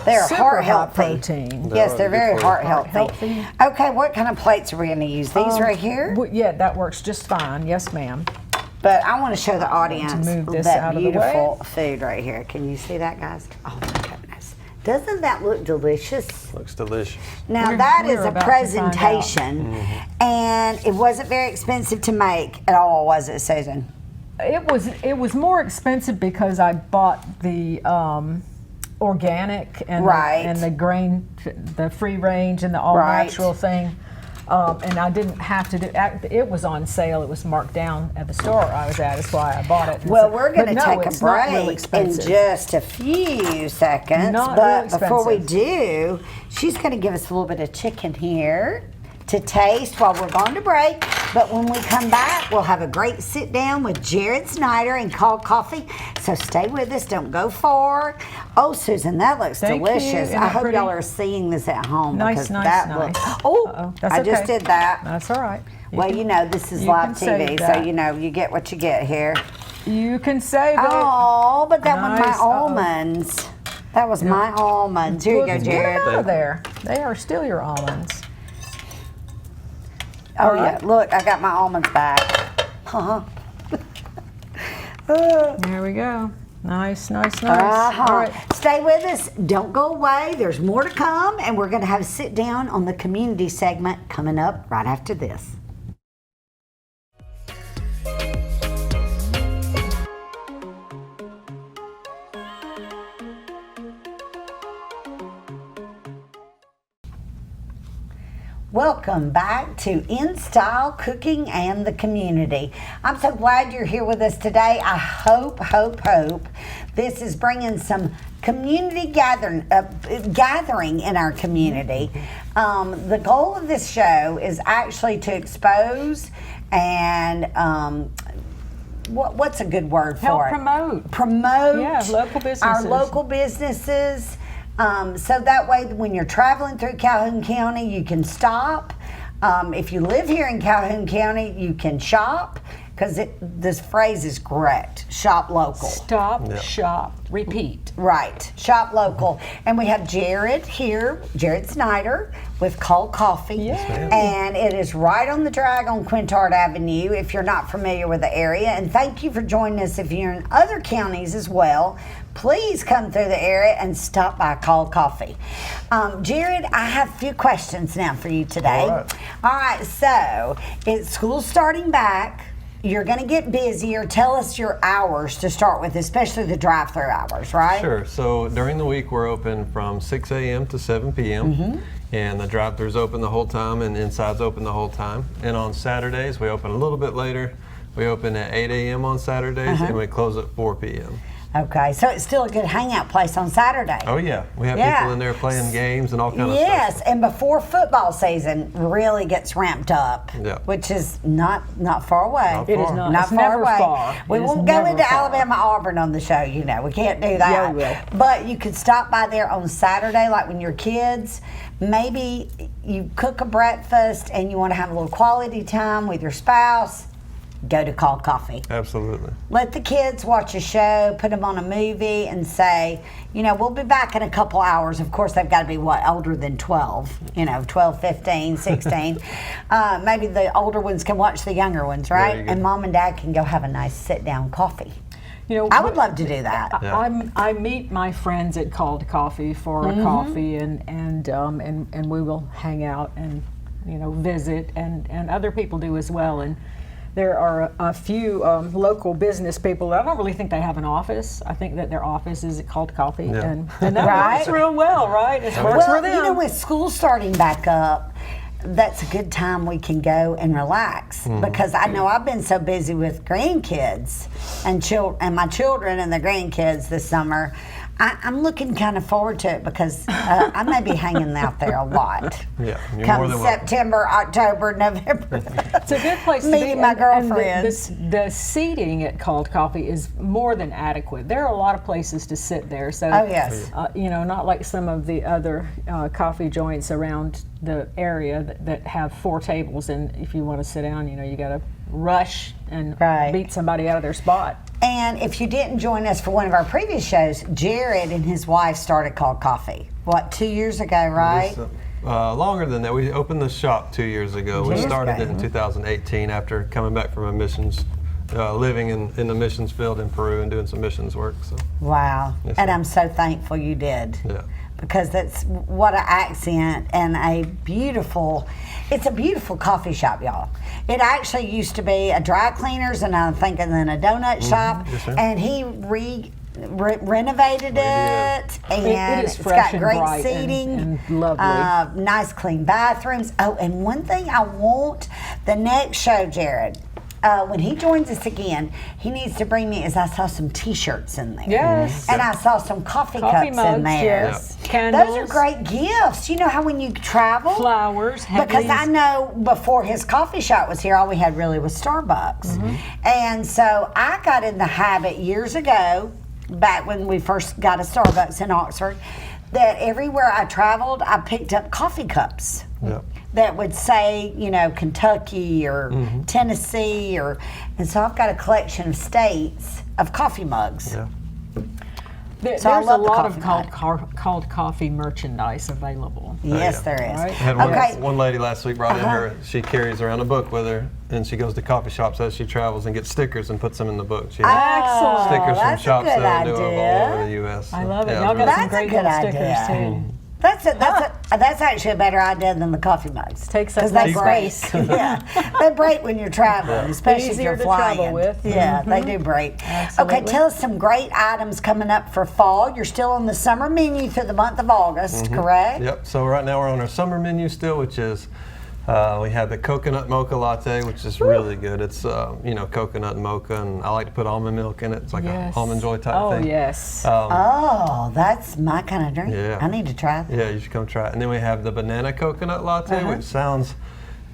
Speaker 1: They're
Speaker 2: super
Speaker 1: heart
Speaker 2: high
Speaker 1: healthy.
Speaker 2: protein.
Speaker 1: Yes, they're
Speaker 3: Good
Speaker 1: very
Speaker 3: for you.
Speaker 1: heart
Speaker 2: Heart
Speaker 1: healthy.
Speaker 2: healthy.
Speaker 1: Okay, what kind of plates are we going to use? These right here?
Speaker 2: Yeah, that works just fine. Yes, ma'am.
Speaker 1: But I want to show the audience
Speaker 2: move this
Speaker 1: that
Speaker 2: out of the way.
Speaker 1: beautiful food right here. Can you see that, guys? Oh my goodness. Doesn't that look delicious?
Speaker 3: Looks delicious.
Speaker 1: Now
Speaker 2: We're-
Speaker 1: that
Speaker 2: we're
Speaker 1: is a
Speaker 2: about to find out.
Speaker 1: presentation, and it wasn't very expensive to make at all, was it, Susan?
Speaker 2: It was more expensive because I bought the organic and
Speaker 1: Right.
Speaker 2: and the grain, the free range and the all
Speaker 1: Right.
Speaker 2: natural thing. And I didn't have to do it. Was on sale. It was marked down at the store I was at. That's why I bought it.
Speaker 1: Well,
Speaker 2: So-
Speaker 1: we're going to
Speaker 2: but no,
Speaker 1: take a
Speaker 2: it's not real
Speaker 1: break in
Speaker 2: expensive.
Speaker 1: just a few seconds.
Speaker 2: Not
Speaker 1: but
Speaker 2: real
Speaker 1: before we
Speaker 2: expensive.
Speaker 1: do, she's going to give us a little bit of chicken here to taste while we're going to break. But when we come back, we'll have a great sit down with Jerrod Snider and Called Coffee. So stay with us. Don't go far. Oh, Susan, that looks
Speaker 2: Thank you.
Speaker 1: delicious.
Speaker 2: Isn't
Speaker 1: I
Speaker 2: it
Speaker 1: hope
Speaker 2: pretty?
Speaker 1: y'all are seeing this at home.
Speaker 2: Nice,
Speaker 1: because
Speaker 2: nice,
Speaker 1: that
Speaker 2: nice.
Speaker 1: looks. Oh,
Speaker 2: Uh-oh, that's
Speaker 1: I just
Speaker 2: okay.
Speaker 1: did that.
Speaker 2: That's all right.
Speaker 1: Well, you know, this is
Speaker 2: you
Speaker 1: live
Speaker 2: can save
Speaker 1: TV, so
Speaker 2: that.
Speaker 1: you know, you get what you get here.
Speaker 2: You can save it.
Speaker 1: Oh, but that was my
Speaker 2: Nice. Uh-oh.
Speaker 1: almonds. That was my almonds. Here you go,
Speaker 2: Get them
Speaker 1: Jerrod.
Speaker 2: out of there. They are still your almonds.
Speaker 1: Oh,
Speaker 2: All
Speaker 1: yeah.
Speaker 2: right.
Speaker 1: Look, I got my almonds back. Uh-huh.
Speaker 2: There we go. Nice, nice, nice.
Speaker 1: Uh-huh.
Speaker 2: All right.
Speaker 1: Stay with us. Don't go away. There's more to come, and we're going to have a sit down on the community segment coming up right after this. Welcome back to In Style Cooking and the Community. I'm so glad you're here with us today. I hope this is bringing some community gathering in our community. The goal of this show is actually to expose and what's a good word for
Speaker 2: Help
Speaker 1: it?
Speaker 2: promote.
Speaker 1: Promote
Speaker 2: Yeah, local
Speaker 1: our
Speaker 2: businesses.
Speaker 1: local businesses. So that way, when you're traveling through Calhoun County, you can stop. If you live here in Calhoun County, you can shop, because this phrase is correct. Shop local.
Speaker 2: Stop, shop, repeat.
Speaker 1: Right. Shop local. And we have Jerrod here, Jerrod Snider, with Called Coffee.
Speaker 2: Yes, ma'am.
Speaker 1: And it is right on the drag on Quintard Avenue if you're not familiar with the area. And thank you for joining us if you're in other counties as well. Please come through the area and stop by Called Coffee. Jerrod, I have a few questions now for you today. All right, so it's school starting back. You're going to get busier. Tell us your hours to start with, especially the drive-through hours, right?
Speaker 3: Sure. So during the week, we're open from 6 a.m. to 7 p.m. And the drive-thru's open the whole time, and inside's open the whole time. And on Saturdays, we open a little bit later. We open at 8 a.m. on Saturdays, and we close at 4 p.m.
Speaker 1: Okay, so it's still a good hangout place on Saturday.
Speaker 3: Oh yeah, we have
Speaker 1: Yeah.
Speaker 3: people in there playing games and all kind of
Speaker 1: Yes,
Speaker 3: stuff.
Speaker 1: and before football season really gets ramped up,
Speaker 3: Yeah.
Speaker 1: which is not far away.
Speaker 3: Not
Speaker 2: It is
Speaker 3: far.
Speaker 2: not.
Speaker 1: Not
Speaker 2: It's
Speaker 1: far
Speaker 2: never
Speaker 1: away.
Speaker 2: far.
Speaker 1: We
Speaker 2: It is
Speaker 1: won't go
Speaker 2: never
Speaker 1: into
Speaker 2: far.
Speaker 1: Alabama Auburn on the show, you know. We can't do that.
Speaker 2: Yeah, we will.
Speaker 1: But you could stop by there on Saturday, like when you're kids. Maybe you cook a breakfast and you want to have a little quality time with your spouse. Go to Called Coffee.
Speaker 3: Absolutely.
Speaker 1: Let the kids watch a show, put them on a movie, and say, you know, we'll be back in a couple hours. Of course, they've got to be, older than 12, 12, 15, 16. Maybe the older ones can watch the younger ones,
Speaker 3: There
Speaker 1: right?
Speaker 3: you go.
Speaker 1: And mom and dad can go have a nice sit-down coffee.
Speaker 2: You know,
Speaker 1: I would love to do that.
Speaker 3: Yeah.
Speaker 2: I meet my friends at Called Coffee for a coffee, and we will hang out and visit, and other people do as well. And there are a few local business people. I don't really think they have an office. I think that their office is at Called Coffee,
Speaker 3: Yeah.
Speaker 2: and that
Speaker 1: Right.
Speaker 2: works real well, right? It works for them.
Speaker 1: with school starting back up, that's a good time we can go and relax, because I know I've been so busy with grandkids and my children and the grandkids this summer. I'm looking kind of forward to it, because I may be hanging out there a lot.
Speaker 3: Yeah, you're more
Speaker 1: Come
Speaker 3: than welcome.
Speaker 1: September, October, November.
Speaker 2: It's a good place to
Speaker 1: Meeting
Speaker 2: be.
Speaker 1: my
Speaker 2: And
Speaker 1: girlfriends.
Speaker 2: the seating at Called Coffee is more than adequate. There are a lot of places to sit there. So,
Speaker 1: Oh, yes.
Speaker 2: not like some of the other coffee joints around the area that have 4 tables, and if you want to sit down, you got to rush and
Speaker 1: Right.
Speaker 2: beat somebody out of their spot.
Speaker 1: And if you didn't join us for one of our previous shows, Jerrod and his wife started Called Coffee. 2 years ago, right?
Speaker 3: Longer than that. We opened the shop 2 years ago. We
Speaker 1: Years
Speaker 3: started
Speaker 1: ago.
Speaker 3: it in 2018 after coming back from a missions living in the missions field in Peru and doing some missions work. So
Speaker 1: Wow.
Speaker 3: Yes,
Speaker 1: And
Speaker 3: ma'am.
Speaker 1: I'm so thankful you did.
Speaker 3: yeah.
Speaker 1: Because that's what an accent and it's a beautiful coffee shop, y'all. It actually used to be a dry cleaners and I'm thinking then a donut shop.
Speaker 3: Yes, ma'am.
Speaker 1: And he renovated it, and
Speaker 2: It is
Speaker 1: it's
Speaker 2: fresh
Speaker 1: got
Speaker 2: and
Speaker 1: great
Speaker 2: bright
Speaker 1: seating,
Speaker 2: and lovely.
Speaker 1: nice clean bathrooms. Oh, and one thing I want the next show, Jerrod, when he joins us again, he needs to bring me. I saw some T-shirts in there.
Speaker 2: Yes.
Speaker 1: And I saw some coffee
Speaker 2: Coffee
Speaker 1: cups
Speaker 2: mugs,
Speaker 1: in there.
Speaker 2: yes. Candles.
Speaker 1: Those are great gifts. You know how when you travel,
Speaker 2: Flowers.
Speaker 1: because I
Speaker 2: Heavenlies.
Speaker 1: know before his coffee shop was here, all we had really was Starbucks.
Speaker 2: Mm-hmm.
Speaker 1: And so I got in the habit years ago, back when we first got a Starbucks in Oxford, that everywhere I traveled, I picked up coffee cups
Speaker 3: Yeah.
Speaker 1: that would say, Kentucky or Tennessee, and so I've got a collection of states of coffee mugs.
Speaker 3: Yeah.
Speaker 1: So I
Speaker 2: There's a
Speaker 1: love the
Speaker 2: lot of
Speaker 1: coffee
Speaker 2: called coffee merchandise available.
Speaker 1: Yes,
Speaker 3: yeah.
Speaker 1: there is.
Speaker 2: Right.
Speaker 3: I had
Speaker 1: Okay.
Speaker 3: one lady last week brought in
Speaker 1: Uh-huh.
Speaker 3: her. She carries around a book with her, and she goes to coffee shops as she travels and gets stickers and puts them in the book. She has
Speaker 2: Excellent.
Speaker 3: stickers from
Speaker 1: that's a
Speaker 3: shops
Speaker 1: good
Speaker 3: that do all
Speaker 1: idea.
Speaker 3: over the U.S.
Speaker 2: I love it.
Speaker 3: Yeah,
Speaker 2: Y'all
Speaker 3: it's
Speaker 2: got
Speaker 3: really
Speaker 2: some
Speaker 1: That's a
Speaker 2: great
Speaker 1: good
Speaker 2: little stickers
Speaker 1: idea.
Speaker 2: too.
Speaker 1: That's actually a better idea than the coffee mugs.
Speaker 2: Takes up
Speaker 1: 'Cause they
Speaker 2: less
Speaker 1: break.
Speaker 2: space.
Speaker 1: Yeah, they break when you're traveling, especially if
Speaker 2: Easier
Speaker 1: you're
Speaker 2: to
Speaker 1: flying.
Speaker 2: travel with.
Speaker 1: Yeah, they do break.
Speaker 2: Absolutely.
Speaker 1: Okay, tell us some great items coming up for fall. You're still on the summer menu through the month of August, correct?
Speaker 3: Yep. So right now we're on our summer menu still, which is we have the coconut mocha latte, which is really good. It's coconut mocha, and I like to put almond milk in it. It's like
Speaker 2: Yes.
Speaker 3: an almond joy type
Speaker 2: Oh
Speaker 3: thing.
Speaker 2: yes.
Speaker 1: Oh, that's my kind of drink.
Speaker 3: Yeah.
Speaker 1: I need to try that.
Speaker 3: Yeah, you should come try it. And then we have the banana coconut latte, which sounds.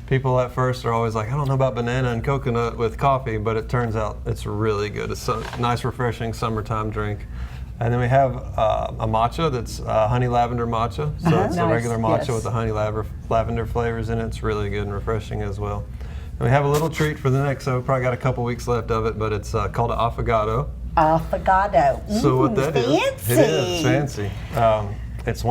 Speaker 3: People at first are always like, I don't know about banana and coconut with coffee, but it turns out it's really good. It's a nice, refreshing summertime drink. And then we have a matcha that's honey lavender matcha. So it's a
Speaker 2: Nice,
Speaker 3: regular matcha
Speaker 2: yes.
Speaker 3: with the honey lavender flavors in it. It's really good and refreshing as well. And we have a little treat for the next, so we probably got a couple weeks left of it, but it's called an affogato.
Speaker 1: Affogato.
Speaker 3: So what that is,
Speaker 1: fancy.
Speaker 3: it is fancy. It's a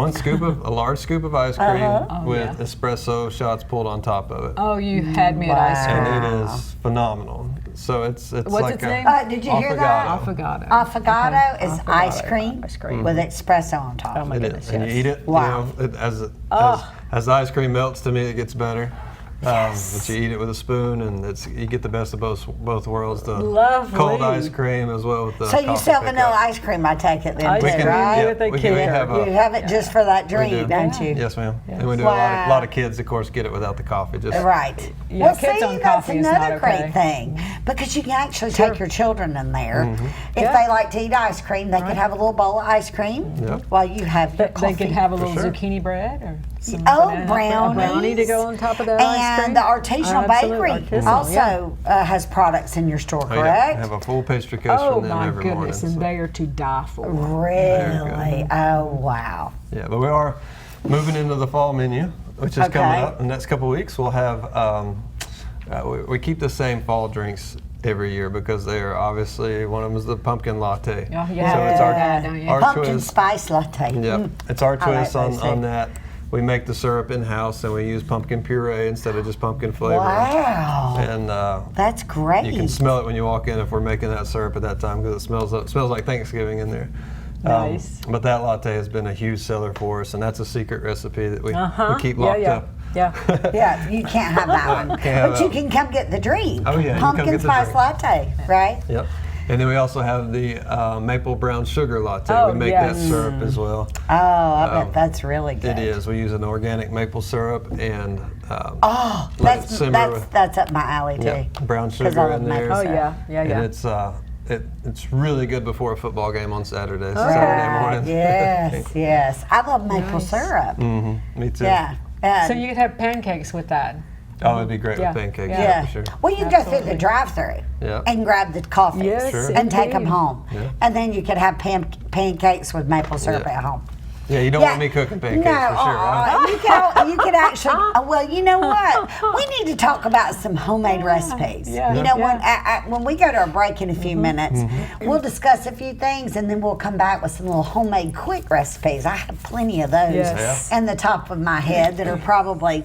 Speaker 3: large scoop of ice cream with espresso shots pulled on top of it.
Speaker 2: Oh, you had me at ice cream.
Speaker 3: And it is phenomenal. So it's
Speaker 2: What's
Speaker 3: like
Speaker 2: its
Speaker 3: a
Speaker 2: name?
Speaker 1: Did you hear that?
Speaker 2: Affogato.
Speaker 1: Affogato
Speaker 2: Okay.
Speaker 1: is
Speaker 2: Affogato,
Speaker 1: ice cream,
Speaker 2: ice cream.
Speaker 1: with espresso on top.
Speaker 2: Oh my
Speaker 3: It
Speaker 2: goodness,
Speaker 3: is, and
Speaker 2: yes.
Speaker 3: you eat it.
Speaker 1: Wow.
Speaker 3: As the ice cream melts, to me, it gets better. But you eat it with a spoon, and you get the best of both worlds. The
Speaker 2: Lovely.
Speaker 3: cold ice cream as well with the
Speaker 1: So you
Speaker 3: coffee
Speaker 1: sell
Speaker 3: pickup.
Speaker 1: vanilla ice cream, I take it then,
Speaker 2: I
Speaker 1: too,
Speaker 2: do.
Speaker 1: right?
Speaker 2: Yeah, they
Speaker 3: we
Speaker 2: can.
Speaker 3: have
Speaker 1: You have it just for that drink,
Speaker 3: do.
Speaker 1: don't you?
Speaker 3: Yes, ma'am. And we do
Speaker 1: Wow.
Speaker 3: a lot of kids, of course, get it without the coffee. Just
Speaker 1: Right.
Speaker 2: Yeah,
Speaker 1: well,
Speaker 2: kids
Speaker 1: see,
Speaker 2: on
Speaker 1: that's
Speaker 2: coffee is
Speaker 1: another
Speaker 2: not
Speaker 1: great
Speaker 2: okay.
Speaker 1: thing because you can actually take your children in there. If
Speaker 2: Yeah.
Speaker 1: they like to eat ice cream, they could have a little bowl of ice cream
Speaker 3: Yep.
Speaker 1: while you have your coffee.
Speaker 2: They could have a little
Speaker 3: sure.
Speaker 2: zucchini bread or some
Speaker 1: Oh,
Speaker 2: banana-
Speaker 1: brownies.
Speaker 2: a brownie to go on top of that ice cream.
Speaker 1: And the Artisanal
Speaker 2: Absolutely,
Speaker 1: Bakery
Speaker 2: artisanal,
Speaker 1: also has products in your store,
Speaker 3: Oh, yeah.
Speaker 1: correct?
Speaker 3: I have a full pastry case
Speaker 2: Oh
Speaker 3: from them
Speaker 2: my
Speaker 3: every
Speaker 2: goodness,
Speaker 3: morning.
Speaker 2: and
Speaker 3: so-
Speaker 2: they are to die for.
Speaker 1: Really? Oh, wow.
Speaker 3: Yeah, but we are moving into the fall menu, which is coming
Speaker 1: Okay.
Speaker 3: up. In the next couple of weeks, we'll have, we keep the same fall drinks every year because they are obviously, one of them is the pumpkin latte.
Speaker 2: Oh,
Speaker 3: So
Speaker 2: yeah,
Speaker 3: it's
Speaker 2: that, don't you?
Speaker 3: our
Speaker 1: Pumpkin
Speaker 3: twist.
Speaker 1: spice latte.
Speaker 3: Yep, it's our
Speaker 1: I like
Speaker 3: twist
Speaker 1: those
Speaker 3: on
Speaker 1: too.
Speaker 3: that. We make the syrup in-house and we use pumpkin puree instead of just pumpkin flavor.
Speaker 1: Wow.
Speaker 3: And
Speaker 1: That's great.
Speaker 3: you can smell it when you walk in if we're making that syrup at that time because it smells like Thanksgiving in there.
Speaker 2: Nice.
Speaker 3: But that latte has been a huge seller for us, and that's a secret recipe that we keep
Speaker 2: Yeah,
Speaker 3: locked
Speaker 2: yeah.
Speaker 3: up.
Speaker 2: Yeah.
Speaker 1: Yeah, you can't have that one.
Speaker 3: have
Speaker 1: But
Speaker 3: that
Speaker 1: you
Speaker 3: one.
Speaker 1: can come get the drink.
Speaker 3: Oh, yeah, you can come
Speaker 1: Pumpkin
Speaker 3: get the
Speaker 1: spice
Speaker 3: drink.
Speaker 1: latte, right?
Speaker 3: Yep. And then we also have the maple brown sugar latte.
Speaker 2: Oh,
Speaker 3: we make
Speaker 2: yes.
Speaker 3: that syrup as well.
Speaker 1: Oh, I bet that's really good.
Speaker 3: It is. We use an organic maple syrup and
Speaker 1: Oh,
Speaker 3: let it simmer with
Speaker 1: that's up my alley too.
Speaker 3: brown
Speaker 1: 'Cause I
Speaker 3: sugar
Speaker 1: love
Speaker 3: in there.
Speaker 1: maple
Speaker 2: Oh
Speaker 1: syrup.
Speaker 2: yeah, yeah,
Speaker 3: And
Speaker 2: yeah.
Speaker 3: it's really good before a football game on Saturday. Saturday morning.
Speaker 1: Yes, yes. I love maple syrup.
Speaker 3: Me too.
Speaker 1: Yeah.
Speaker 2: So you could have pancakes with that.
Speaker 3: Oh, it'd be great
Speaker 2: Yeah.
Speaker 3: with pancakes.
Speaker 2: Yeah.
Speaker 1: yeah.
Speaker 3: For sure.
Speaker 1: Well, you can go through the
Speaker 2: Absolutely.
Speaker 1: drive-through
Speaker 3: Yeah.
Speaker 1: and grab the coffee
Speaker 2: Yes,
Speaker 3: Sure.
Speaker 1: and take them
Speaker 2: indeed.
Speaker 1: home.
Speaker 3: Yeah.
Speaker 1: And then you could have pancakes with maple syrup
Speaker 3: Yeah.
Speaker 1: at home.
Speaker 3: Yeah, you don't want me cooking pancakes
Speaker 1: no,
Speaker 3: for sure. Huh?
Speaker 1: you could actually. Well, you know what? We need to talk about some homemade recipes.
Speaker 2: Yeah.
Speaker 1: You know,
Speaker 2: Yeah.
Speaker 1: when we go to a break in a few minutes, we'll discuss a few things, and then we'll come back with some little homemade quick recipes. I have plenty of those
Speaker 2: Yes.
Speaker 1: in the top of my head that are probably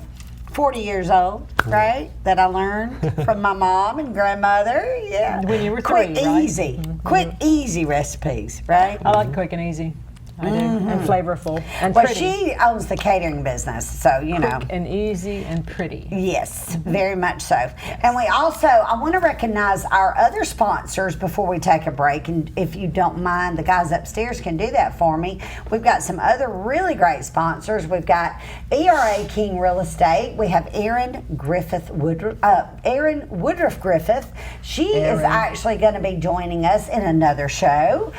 Speaker 1: 40 years old, right? That I learned from my mom and grandmother. Yeah.
Speaker 4: When you were
Speaker 1: quick,
Speaker 4: 3, right?
Speaker 1: easy, quick, easy recipes, right?
Speaker 4: I like quick and easy. I do. And flavorful. And
Speaker 1: Well,
Speaker 4: pretty.
Speaker 1: she owns the catering business, so you know.
Speaker 4: Quick and easy and pretty.
Speaker 1: Yes, very much so. And we also, I want to recognize our other sponsors before we take a break. And if you don't mind, the guys upstairs can do that for me. We've got some other really great sponsors. We've got ERA King Real Estate. We have Erin Woodruff Griffith. She is actually going to be joining us in another show.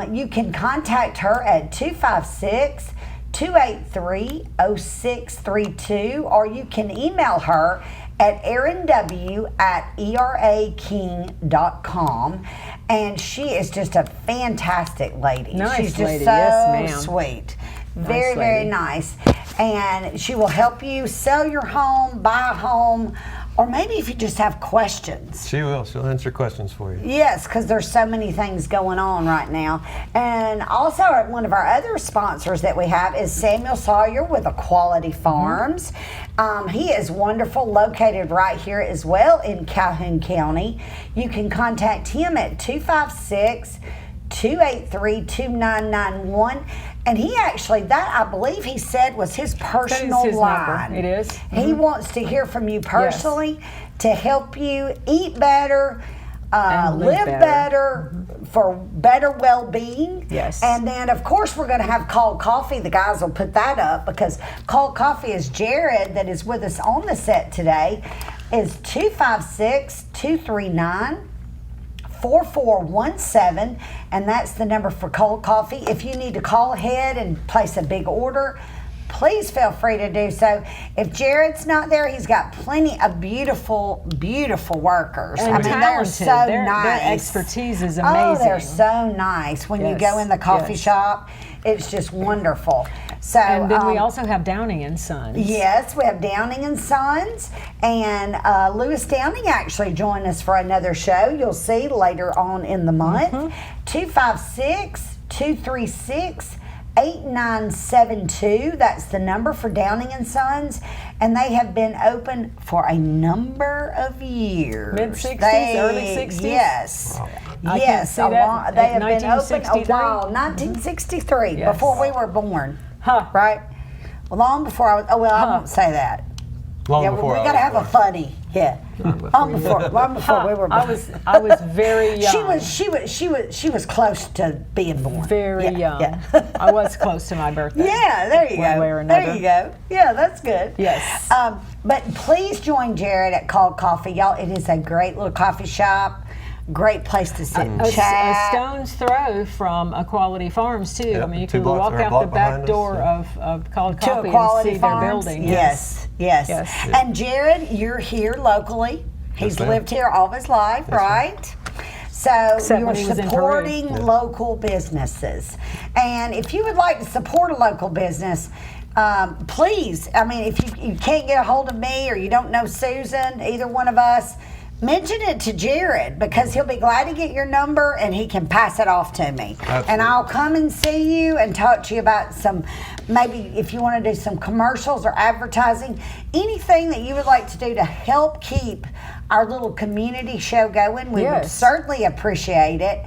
Speaker 1: You can contact her at 256-283-0632, or you can email her at erinw@eraking.com. And she is just a fantastic lady.
Speaker 4: Nice
Speaker 1: She's just
Speaker 4: lady.
Speaker 1: so
Speaker 4: Yes, ma'am.
Speaker 1: sweet.
Speaker 4: Nice
Speaker 1: Very, very
Speaker 4: lady.
Speaker 1: nice. And she will help you sell your home, buy a home, or maybe if you just have questions.
Speaker 3: She will. She'll answer questions for you.
Speaker 1: Yes, because there's so many things going on right now. And also, one of our other sponsors that we have is Samuel Sawyer with Equality Farms. He is wonderful, located right here as well in Calhoun County. You can contact him at 256-283-2991. And he actually, that I believe he said was his personal
Speaker 4: his number.
Speaker 1: line.
Speaker 4: It is.
Speaker 1: He wants to hear from you personally to help you eat better,
Speaker 4: And live
Speaker 1: live
Speaker 4: better.
Speaker 1: better, for better well-being.
Speaker 4: Yes.
Speaker 1: And then, of course, we're going to have Cold Coffee. The guys will put that up because Cold Coffee is Jerrod that is with us on the set today. Is 256-239-4417, and that's the number for Cold Coffee. If you need to call ahead and place a big order, please feel free to do so. If Jerrod's not there, he's got plenty of beautiful, beautiful workers.
Speaker 4: And
Speaker 1: I mean, they're
Speaker 4: talented.
Speaker 1: so
Speaker 4: Their
Speaker 1: nice.
Speaker 4: expertise is
Speaker 1: Oh,
Speaker 4: amazing.
Speaker 1: they're so nice. When you go in the coffee
Speaker 4: yes.
Speaker 1: shop, it's just wonderful. So,
Speaker 4: And then we also have Downing and Sons.
Speaker 1: yes, we have Downing and Sons, and Lewis Downing actually joined us for another show. You'll see later on in the month. 256-236-8972. That's the number for Downing and Sons, and they have been open for a number of years.
Speaker 4: Mid-60s, early 60s?
Speaker 1: Yes.
Speaker 4: I can
Speaker 1: Yes,
Speaker 4: see that.
Speaker 1: they have been open a
Speaker 4: 1963?
Speaker 1: while. 1963,
Speaker 4: Yes.
Speaker 1: before we were born.
Speaker 4: Huh.
Speaker 1: Right? Well, long before I was. Oh well, I won't say that.
Speaker 3: Long
Speaker 1: Yeah,
Speaker 3: before
Speaker 1: we
Speaker 3: I
Speaker 1: got to
Speaker 3: was
Speaker 1: have
Speaker 3: born.
Speaker 1: a funny. Yeah, long before we were born.
Speaker 4: I was very young.
Speaker 1: She was close to being born.
Speaker 4: Very young.
Speaker 1: Yeah.
Speaker 4: I was close to my birthday.
Speaker 1: Yeah, there you
Speaker 4: One
Speaker 1: go.
Speaker 4: way or
Speaker 1: There
Speaker 4: another.
Speaker 1: you go. Yeah, that's good.
Speaker 4: Yes.
Speaker 1: But please join Jerrod at Cold Coffee, y'all. It is a great little coffee shop. Great place to sit and
Speaker 4: A
Speaker 1: chat.
Speaker 4: stone's throw from Equality Farms too.
Speaker 3: Yep,
Speaker 4: I mean, you
Speaker 3: 2
Speaker 4: can
Speaker 3: blocks
Speaker 4: walk
Speaker 3: or a
Speaker 4: out
Speaker 3: block
Speaker 4: the back
Speaker 3: behind us,
Speaker 4: door
Speaker 3: yeah.
Speaker 4: of Cold
Speaker 1: To
Speaker 4: Coffee
Speaker 1: Equality
Speaker 4: and see
Speaker 1: Farms.
Speaker 4: their building.
Speaker 1: Yes, yes.
Speaker 4: Yes.
Speaker 1: And Jerrod, you're here locally. He's
Speaker 3: ma'am.
Speaker 1: lived here all of his life, right? So
Speaker 4: Except
Speaker 1: you're
Speaker 4: when he was in Peru.
Speaker 1: supporting local businesses. And if you would like to support a local business, please, I mean, if you can't get a hold of me or you don't know Susan, either one of us, mention it to Jerrod because he'll be glad to get your number and he can pass it off to me.
Speaker 3: Absolutely.
Speaker 1: And I'll come and see you and talk to you about some, maybe if you want to do some commercials or advertising, anything that you would like to do to help keep our little community show going. We would
Speaker 4: Yes.
Speaker 1: certainly appreciate it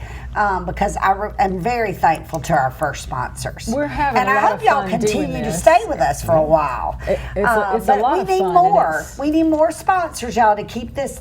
Speaker 1: because I'm very thankful to our first sponsors.
Speaker 4: We're having
Speaker 1: and
Speaker 4: a
Speaker 1: I
Speaker 4: lot
Speaker 1: hope
Speaker 4: of
Speaker 1: y'all
Speaker 4: fun
Speaker 1: continue
Speaker 4: doing
Speaker 1: to
Speaker 4: this.
Speaker 1: stay with us for a while.
Speaker 4: It's a
Speaker 1: But
Speaker 4: lot
Speaker 1: we
Speaker 4: of
Speaker 1: need
Speaker 4: fun, and
Speaker 1: more.
Speaker 4: it's-
Speaker 1: We need more sponsors, y'all, to keep this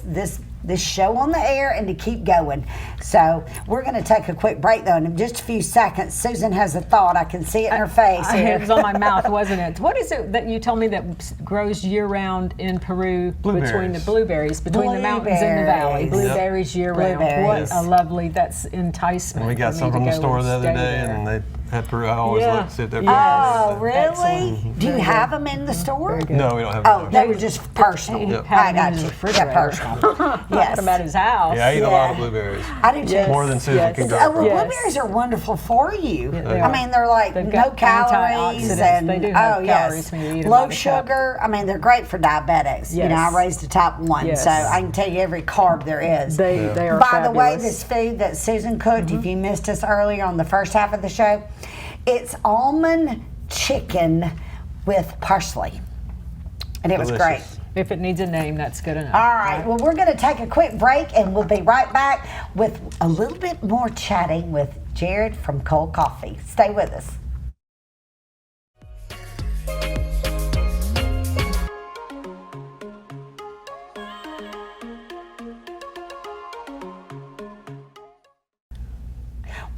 Speaker 1: show on the air and to keep going. So we're going to take a quick break, though, and in just a few seconds, Susan has a thought. I can see it in her face here.
Speaker 4: It was on my mouth, wasn't it? What is it that you told me that grows year-round in Peru between the blueberries, between the mountains and the valley?
Speaker 1: Blueberries.
Speaker 4: Blueberries year-round.
Speaker 1: Blueberries.
Speaker 4: What a lovely, that's enticement.
Speaker 3: And we got
Speaker 4: for
Speaker 3: some
Speaker 4: me
Speaker 3: from
Speaker 4: to
Speaker 3: the
Speaker 4: go
Speaker 3: store the other
Speaker 4: stay
Speaker 3: day,
Speaker 4: there.
Speaker 3: and they had Peru. I always
Speaker 4: Yeah.
Speaker 3: look to see if they're
Speaker 4: Yeah.
Speaker 1: Oh,
Speaker 3: Peru.
Speaker 1: really?
Speaker 4: Excellent.
Speaker 1: Do you have them in the store?
Speaker 3: No, we don't have.
Speaker 1: Oh,
Speaker 3: it.
Speaker 1: they were just personal.
Speaker 4: He
Speaker 3: Yep.
Speaker 4: had
Speaker 1: I
Speaker 4: them
Speaker 1: got
Speaker 4: in his
Speaker 1: you.
Speaker 4: refrigerator.
Speaker 1: Yeah, personal. Yes.
Speaker 4: About his house.
Speaker 3: Yeah, I eat a lot
Speaker 1: Yeah.
Speaker 3: of blueberries.
Speaker 1: I do too.
Speaker 4: Yes.
Speaker 3: More than Susan
Speaker 4: Yes.
Speaker 3: can
Speaker 1: Oh,
Speaker 3: go.
Speaker 1: well,
Speaker 4: Yes.
Speaker 1: blueberries are wonderful for you.
Speaker 4: they
Speaker 1: I
Speaker 4: are.
Speaker 1: mean, they're like
Speaker 4: They've
Speaker 1: no
Speaker 4: got
Speaker 1: calories
Speaker 4: antioxidants.
Speaker 1: and
Speaker 4: They do have
Speaker 1: oh
Speaker 4: calories
Speaker 1: yes,
Speaker 4: when you eat them
Speaker 1: low
Speaker 4: out of the cup.
Speaker 1: sugar. I mean, they're great for diabetics. You know, I
Speaker 4: Yes.
Speaker 1: raised the top one,
Speaker 4: Yes.
Speaker 1: so I can tell you every carb there is.
Speaker 4: They are
Speaker 1: By the way,
Speaker 4: fabulous.
Speaker 1: this food that Susan cooked, if you missed us earlier on the first half of the show, it's almond chicken with parsley. And it was great.
Speaker 4: If it needs a name, that's good enough.
Speaker 1: All right, well, we're going to take a quick break, and we'll be right back with a little bit more chatting with Jerrod from Cold Coffee. Stay with us.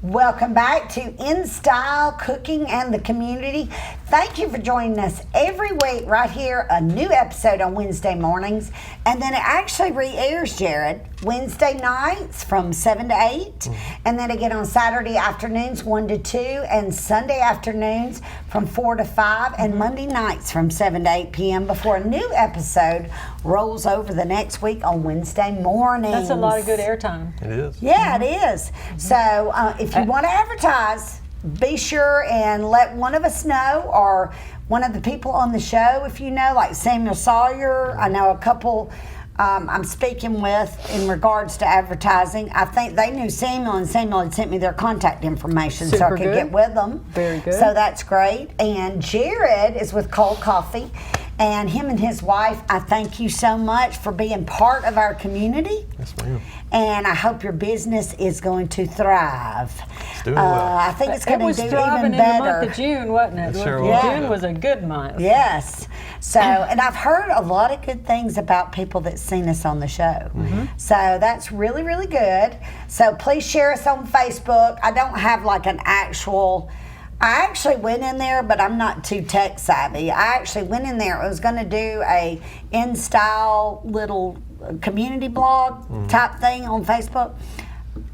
Speaker 1: Welcome back to In Style Cooking and the Community. Thank you for joining us every week right here, a new episode on Wednesday mornings. And then it actually re-airs, Jerrod, Wednesday nights from 7 to 8. And then again on Saturday afternoons 1 to 2. And Sunday afternoons from 4 to 5. And Monday nights from 7 to 8 p.m. before a new episode rolls over the next week on Wednesday mornings.
Speaker 4: That's a lot of good airtime.
Speaker 3: It is.
Speaker 1: Yeah, it is. So if you want to advertise, be sure and let one of us know, or one of the people on the show, if you know, like Samuel Sawyer. I know a couple I'm speaking with in regards to advertising. I think they knew Samuel, and Samuel had sent me their contact information so I could get with them.
Speaker 4: Very good.
Speaker 1: So that's great. And Jerrod is with Cold Coffee, and him and his wife, I thank you so much for being part of our community.
Speaker 3: Yes, ma'am.
Speaker 1: And I hope your business is going to thrive.
Speaker 3: It's doing well.
Speaker 1: I think it's going to do even
Speaker 4: thriving
Speaker 1: better.
Speaker 4: in the month of June, wasn't it?
Speaker 3: It sure was.
Speaker 4: June was a good month.
Speaker 1: Yes. So, and I've heard a lot of good things about people that's seen us on the show. So that's really, really good. So please share us on Facebook. I don't have like an actual, I actually went in there, but I'm not too tech savvy. I actually went in there. I was going to do a In Style little community blog type thing on Facebook.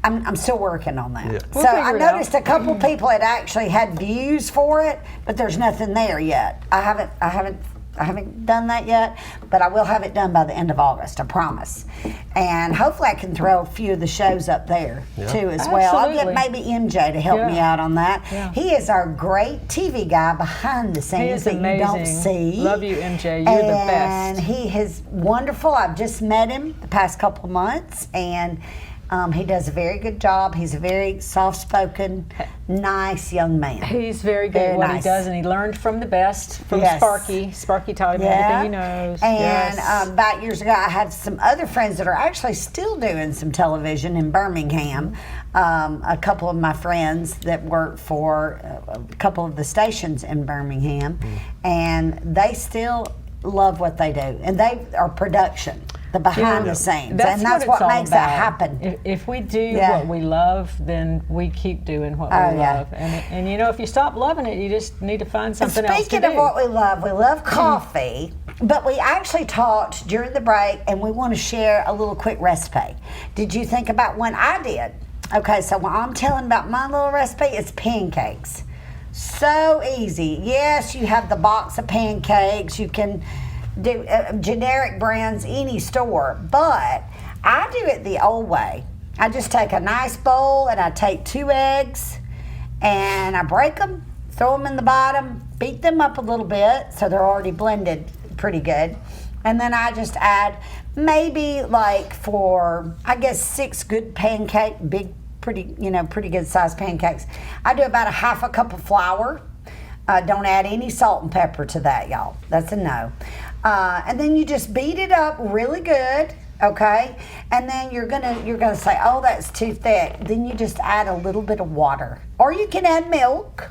Speaker 1: I'm still working on that.
Speaker 3: Yeah.
Speaker 1: So I noticed a couple people had actually had views for it, but there's nothing there yet. I haven't done that yet, but I will have it done by the end of August, I promise. And hopefully I can throw a few of the shows up there too as well. I'll get maybe MJ to help me out on that.
Speaker 4: Yeah.
Speaker 1: He is our great TV guy behind the scenes that you don't see.
Speaker 4: Love you, MJ. You're the best.
Speaker 1: And he is wonderful. I've just met him the past couple of months, and he does a very good job. He's a very soft-spoken, nice young man.
Speaker 4: He's very good at what he does, and he learned from the best, from Sparky. Sparky taught him everything he knows.
Speaker 1: And about years ago, I had some other friends that are actually still doing some television in Birmingham. A couple of my friends that work for a couple of the stations in Birmingham, and they still love what they do, and they are production. The behind the scenes, and that's what makes that happen.
Speaker 4: If we do what we love, then we keep doing what we love. And you know, if you stop loving it, you just need to find something else to do.
Speaker 1: Speaking of what we love coffee, but we actually talked during the break, and we want to share a little quick recipe. Did you think about one I did? Okay, so when I'm telling about my little recipe, it's pancakes. So easy. Yes, you have the box of pancakes. You can do generic brands any store, but I do it the old way. I just take a nice bowl, and I take 2 eggs, and I break them, throw them in the bottom, beat them up a little bit so they're already blended pretty good, and then I just add maybe like for, I guess, 6 good pretty good sized pancakes. I do about a half a cup of flour. Don't add any salt and pepper to that, y'all. That's a no. And then you just beat it up really good, okay? And then you're gonna say, oh, that's too thick. Then you just add a little bit of water, or you can add milk.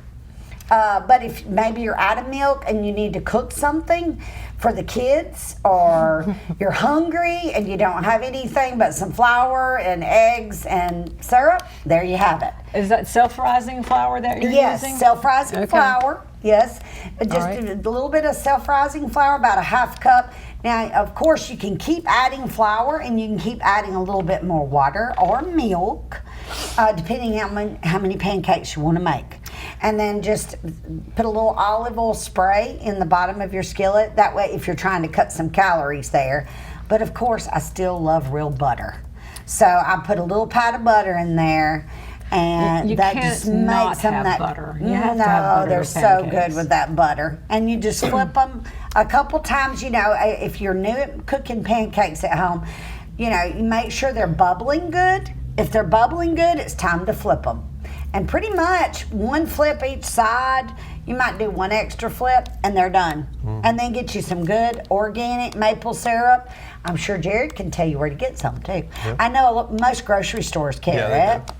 Speaker 1: But if maybe you're out of milk and you need to cook something for the kids, or you're hungry and you don't have anything but some flour and eggs and syrup, there you have it.
Speaker 4: Is that self-rising flour that you're using?
Speaker 1: Yes, self-rising flour. Yes, just a little bit of self-rising flour, about a half cup. Now, of course, you can keep adding flour, and you can keep adding a little bit more water or milk, depending on how many pancakes you want to make. And then just put a little olive oil spray in the bottom of your skillet. That way, if you're trying to cut some calories there. But of course, I still love real butter. So I put a little pat of butter in there. And
Speaker 4: you
Speaker 1: that
Speaker 4: can't
Speaker 1: just
Speaker 4: not
Speaker 1: makes them
Speaker 4: have
Speaker 1: that
Speaker 4: butter. You have to have butter
Speaker 1: they're
Speaker 4: with
Speaker 1: so
Speaker 4: pancakes.
Speaker 1: good with that butter. And you just flip them a couple times. You know, if you're new at cooking pancakes at home, you know, you make sure they're bubbling good. If they're bubbling good, it's time to flip them. And pretty much one flip each side, You might do one extra flip and they're done. And then get you some good organic maple syrup. I'm sure Jerrod can tell you where to get some too. I know most grocery stores carry it.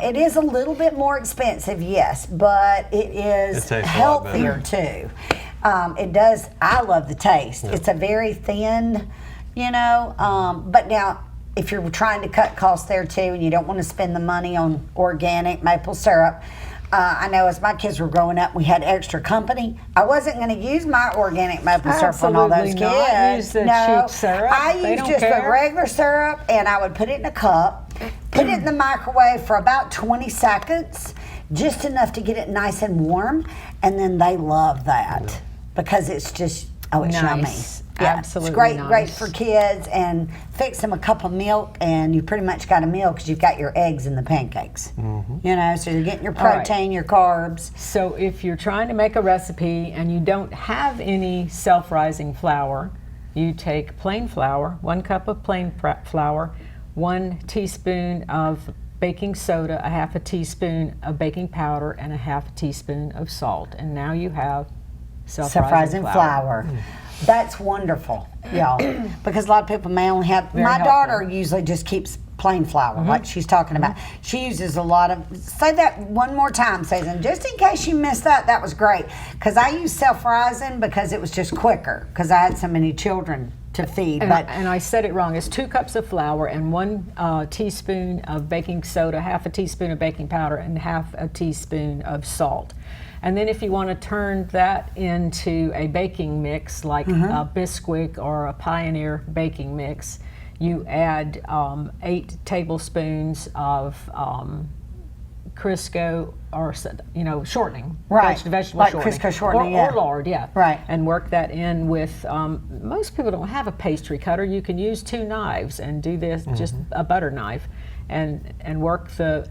Speaker 1: It is a little bit more expensive, yes, but it is healthier too. It does. I love the taste. It's a very thin, but now if you're trying to cut costs there too and you don't want to spend the money on organic maple syrup, I know as my kids were growing up, we had extra company. I wasn't going to use my organic maple syrup on all those kids.
Speaker 4: Not use the cheap syrup.
Speaker 1: I used just the regular syrup, and I would put it in a cup, put it in the microwave for about 20 seconds, just enough to get it nice and warm, and then they love that because it's just, it's yummy. Yeah,
Speaker 4: Absolutely
Speaker 1: it's great,
Speaker 4: nice.
Speaker 1: great for kids, and fix them a cup of milk, and you pretty much got a meal because you've got your eggs and the pancakes. So you're getting your protein, your carbs.
Speaker 4: So if you're trying to make a recipe and you don't have any self-rising flour, you take plain flour, 1 cup of plain flour, 1 teaspoon of baking soda, a half a teaspoon of baking powder, and a half a teaspoon of salt. And now you have self-rising flour.
Speaker 1: That's wonderful, y'all, because a lot of people may only have. My daughter usually just keeps plain flour, like she's talking about. She uses a lot of. Say that one more time, Susan, just in case you missed that. That was great, because I use self-rising because it was just quicker, because I had so many children to feed.
Speaker 4: And I said it wrong. It's 2 cups of flour and 1 teaspoon of baking soda, half a teaspoon of baking powder, and half a teaspoon of salt. And then if you want to turn that into a baking mix, like a Bisquick or a Pioneer baking mix, you add 8 tablespoons of Crisco or shortening, vegetable
Speaker 1: like
Speaker 4: shortening,
Speaker 1: Crisco shortening,
Speaker 4: or lard,
Speaker 1: right,
Speaker 4: and work that in with. Most people don't have a pastry cutter. You can use 2 knives and do this, just a butter knife, and work the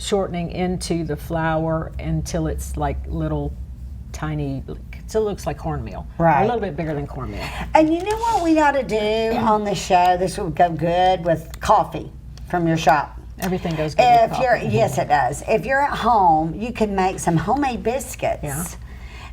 Speaker 4: shortening into the flour until it's like little tiny. So it looks like cornmeal,
Speaker 1: right?
Speaker 4: A little bit bigger than cornmeal.
Speaker 1: And you know what we ought to do on the show? This would go good with coffee from your shop.
Speaker 4: Everything goes good with coffee.
Speaker 1: Yes, it does. If you're at home, you can make some homemade biscuits.
Speaker 4: Yeah.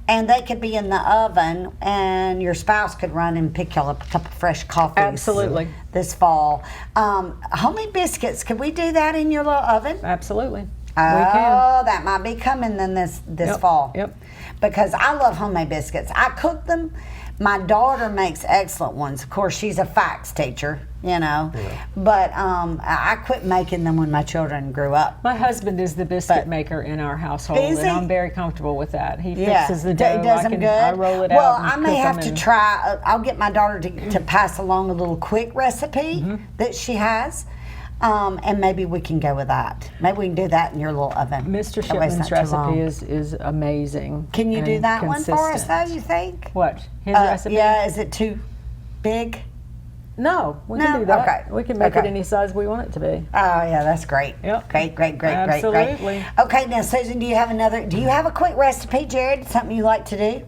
Speaker 1: And they could be in the oven, and your spouse could run and pick y'all up a cup of fresh coffee.
Speaker 4: Absolutely.
Speaker 1: This fall. Homemade biscuits, could we do that in your little oven?
Speaker 4: Absolutely. We
Speaker 1: Oh,
Speaker 4: can.
Speaker 1: that might be coming then this fall.
Speaker 4: Yep.
Speaker 1: Because I love homemade biscuits. I cook them. My daughter makes excellent ones. Of course, she's a facts teacher, But I quit making them when my children grew up.
Speaker 4: My husband is the biscuit maker in our household,
Speaker 1: Is he?
Speaker 4: and I'm very comfortable with that. He fixes the dough.
Speaker 1: Does them good.
Speaker 4: I roll it out.
Speaker 1: Well,
Speaker 4: and
Speaker 1: I may
Speaker 4: cook
Speaker 1: have
Speaker 4: 'em
Speaker 1: to
Speaker 4: and-
Speaker 1: try. I'll get my daughter to pass along a little quick recipe that she has. And maybe we can go with that. Maybe we can do that in your little oven.
Speaker 4: Mr.
Speaker 1: That way it's
Speaker 4: Shipman's
Speaker 1: not too long.
Speaker 4: recipe is amazing.
Speaker 1: Can you do
Speaker 4: and
Speaker 1: that one for us, though,
Speaker 4: consistent.
Speaker 1: you think?
Speaker 4: What? His recipe?
Speaker 1: Yeah, is it too big?
Speaker 4: No, we
Speaker 1: No?
Speaker 4: can do that.
Speaker 1: Okay.
Speaker 4: We can make it
Speaker 1: Okay.
Speaker 4: any size we want it to be.
Speaker 1: Oh, yeah, that's great.
Speaker 4: Yep.
Speaker 1: Great.
Speaker 4: Absolutely.
Speaker 1: Okay, now, Susan, do you have a quick recipe, Jerrod? Something you like to do?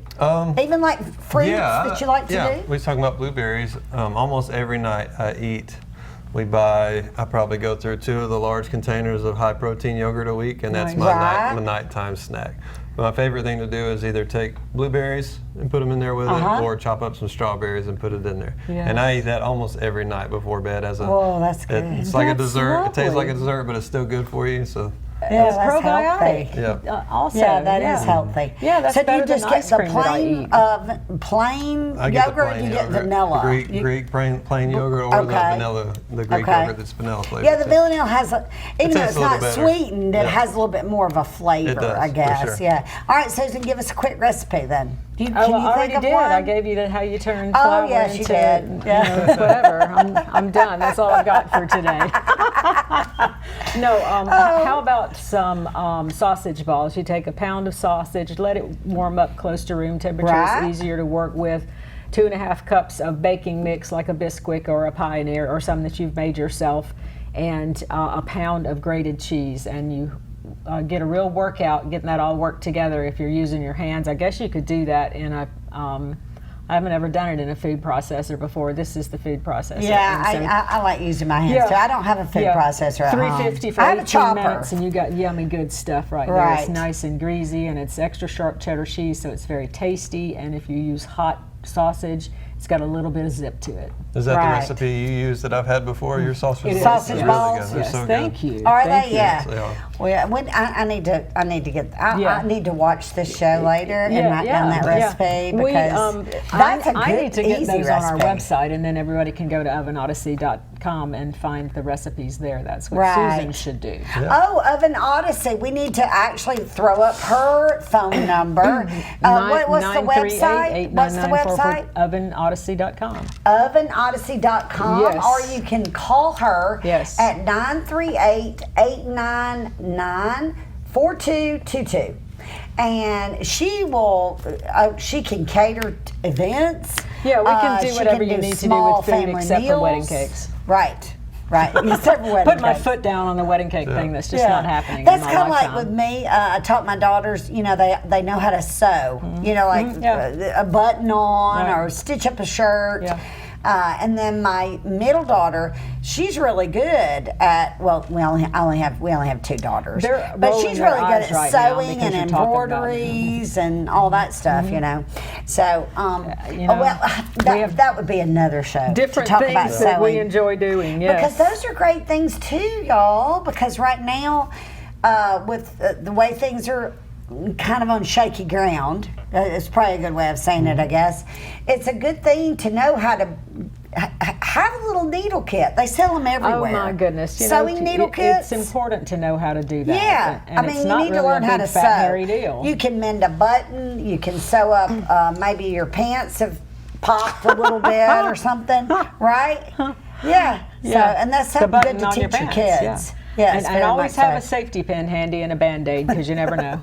Speaker 1: Even like fruits that you like to do?
Speaker 3: We was talking about blueberries. Almost every night I eat. I probably go through 2 of the large containers of high protein yogurt a week, and that's my nighttime snack. My favorite thing to do is either take blueberries and put them in there with it, or chop up some strawberries and put it in there.
Speaker 4: Yeah.
Speaker 3: And I eat that almost every night before bed as a.
Speaker 1: Whoa, that's good.
Speaker 3: It's like a
Speaker 4: That's
Speaker 3: dessert. It tastes like a
Speaker 4: lovely.
Speaker 3: dessert, but it's still good for you. So.
Speaker 1: Yeah,
Speaker 4: It's
Speaker 1: that's
Speaker 4: probiotic.
Speaker 1: healthy.
Speaker 3: Yeah.
Speaker 4: Also,
Speaker 1: Yeah, that is healthy.
Speaker 4: Yeah, that's
Speaker 1: so do
Speaker 4: better
Speaker 1: you just
Speaker 4: than
Speaker 1: get
Speaker 4: ice
Speaker 1: the
Speaker 4: cream that I eat.
Speaker 1: plain
Speaker 3: I get the
Speaker 1: yogurt?
Speaker 3: plain
Speaker 1: You get
Speaker 3: yogurt,
Speaker 1: vanilla.
Speaker 3: the Greek plain yogurt, or the vanilla, the Greek yogurt that's vanilla flavored.
Speaker 1: Yeah, the vanilla has, even though
Speaker 3: tastes
Speaker 1: it's
Speaker 3: a little
Speaker 1: not
Speaker 3: better.
Speaker 1: sweetened, it
Speaker 3: Yeah.
Speaker 1: has a little bit more of a flavor,
Speaker 3: It does,
Speaker 1: I
Speaker 3: for
Speaker 1: guess.
Speaker 3: sure.
Speaker 1: Yeah. All right, Susan, give us a quick recipe then. Can
Speaker 4: I
Speaker 1: you
Speaker 4: already
Speaker 1: think of
Speaker 4: did.
Speaker 1: one?
Speaker 4: I gave you how you turn
Speaker 1: Oh,
Speaker 4: flour
Speaker 1: yes, you
Speaker 4: into
Speaker 1: did. Yeah.
Speaker 4: whatever. I'm done. That's all I've got for today. No, how about some sausage balls? You take a pound of sausage, let it warm up close to room temperature.
Speaker 1: Right.
Speaker 4: It's easier to work with. 2.5 cups of baking mix, like a Bisquick or a Pioneer or something that you've made yourself, and a pound of grated cheese. And you get a real workout getting that all worked together if you're using your hands. I guess you could do that in a I haven't ever done it in a food processor before. This is the food processor.
Speaker 1: Yeah,
Speaker 4: And so-
Speaker 1: I like using my hands too. I don't have a food processor at home.
Speaker 4: 350 for
Speaker 1: I have a
Speaker 4: 18
Speaker 1: chopper.
Speaker 4: minutes, and you got yummy good stuff right there.
Speaker 1: Right.
Speaker 4: It's nice and greasy, and it's extra sharp cheddar cheese, so it's very tasty. And if you use hot sausage, it's got a little bit of zip to it.
Speaker 3: Is that
Speaker 1: Right.
Speaker 3: the recipe you used that I've had before? Your sausage
Speaker 4: It is.
Speaker 3: balls?
Speaker 1: Sausage
Speaker 3: They're
Speaker 1: balls?
Speaker 3: Really good. They're
Speaker 4: Yes,
Speaker 3: so good.
Speaker 4: thank you.
Speaker 1: Are
Speaker 4: Thank
Speaker 1: they?
Speaker 4: you.
Speaker 1: Yeah.
Speaker 3: They are.
Speaker 1: Well, I need to get.
Speaker 4: Yeah.
Speaker 1: I need to watch this show later and write down that recipe because that's a good,
Speaker 4: I need to get
Speaker 1: easy
Speaker 4: those
Speaker 1: recipe.
Speaker 4: on our website, and then everybody can go to ovenodyssey.com and find the recipes there. That's what
Speaker 1: Right.
Speaker 4: Susan should do.
Speaker 1: Oh, Oven Odyssey. We need to actually throw up her phone number. What's the website? What's the website?
Speaker 4: ovenodyssey.com.
Speaker 1: ovenodyssey.com,
Speaker 4: Yes.
Speaker 1: or you can call her
Speaker 4: Yes.
Speaker 1: at 938-899-4222. And she will, she can cater events.
Speaker 4: Yeah, we can do
Speaker 1: She
Speaker 4: whatever
Speaker 1: can
Speaker 4: you
Speaker 1: do
Speaker 4: need to do
Speaker 1: small
Speaker 4: with food
Speaker 1: family
Speaker 4: except for wedding
Speaker 1: meals.
Speaker 4: cakes.
Speaker 1: Right, except for wedding
Speaker 4: Put my
Speaker 1: cakes.
Speaker 4: foot down on the wedding cake thing. That's just not happening.
Speaker 1: That's
Speaker 4: in my
Speaker 1: kind of like
Speaker 4: lifetime.
Speaker 1: with me. I taught my daughters, they know how to sew, like
Speaker 4: Yeah.
Speaker 1: a button on
Speaker 4: Right.
Speaker 1: or stitch up a shirt.
Speaker 4: Yeah.
Speaker 1: And then my middle daughter, she's really good at. Well, we only have two daughters,
Speaker 4: They're
Speaker 1: but
Speaker 4: rolling
Speaker 1: she's
Speaker 4: their
Speaker 1: really good
Speaker 4: eyes
Speaker 1: at
Speaker 4: right now
Speaker 1: sewing
Speaker 4: because
Speaker 1: and
Speaker 4: you're talking about it.
Speaker 1: embroideries and all that stuff. So, that would be another show.
Speaker 4: Different
Speaker 1: to talk about
Speaker 4: things that we
Speaker 1: sewing.
Speaker 4: enjoy doing. Yes.
Speaker 1: Because those are great things too, y'all. Because right now, with the way things are kind of on shaky ground, it's probably a good way of saying it, I guess. It's a good thing to know how to have a little needle kit. They sell them everywhere.
Speaker 4: Oh my goodness!
Speaker 1: Sewing needle kits.
Speaker 4: It's important to know how to do that.
Speaker 1: Yeah,
Speaker 4: and it's
Speaker 1: you
Speaker 4: not
Speaker 1: need to
Speaker 4: really
Speaker 1: learn
Speaker 4: a
Speaker 1: how
Speaker 4: big,
Speaker 1: to
Speaker 4: fat,
Speaker 1: sew.
Speaker 4: hairy deal.
Speaker 1: You can mend a button. You can sew up. Maybe your pants have popped a little bit or something, right? Yeah. So, and that's
Speaker 4: The
Speaker 1: something
Speaker 4: button
Speaker 1: good to
Speaker 4: on
Speaker 1: teach
Speaker 4: your
Speaker 1: your
Speaker 4: pants,
Speaker 1: kids.
Speaker 4: yeah.
Speaker 1: Yes,
Speaker 4: and
Speaker 1: very
Speaker 4: always
Speaker 1: much
Speaker 4: have a
Speaker 1: so.
Speaker 4: safety pin handy and a Band-Aid because you never know.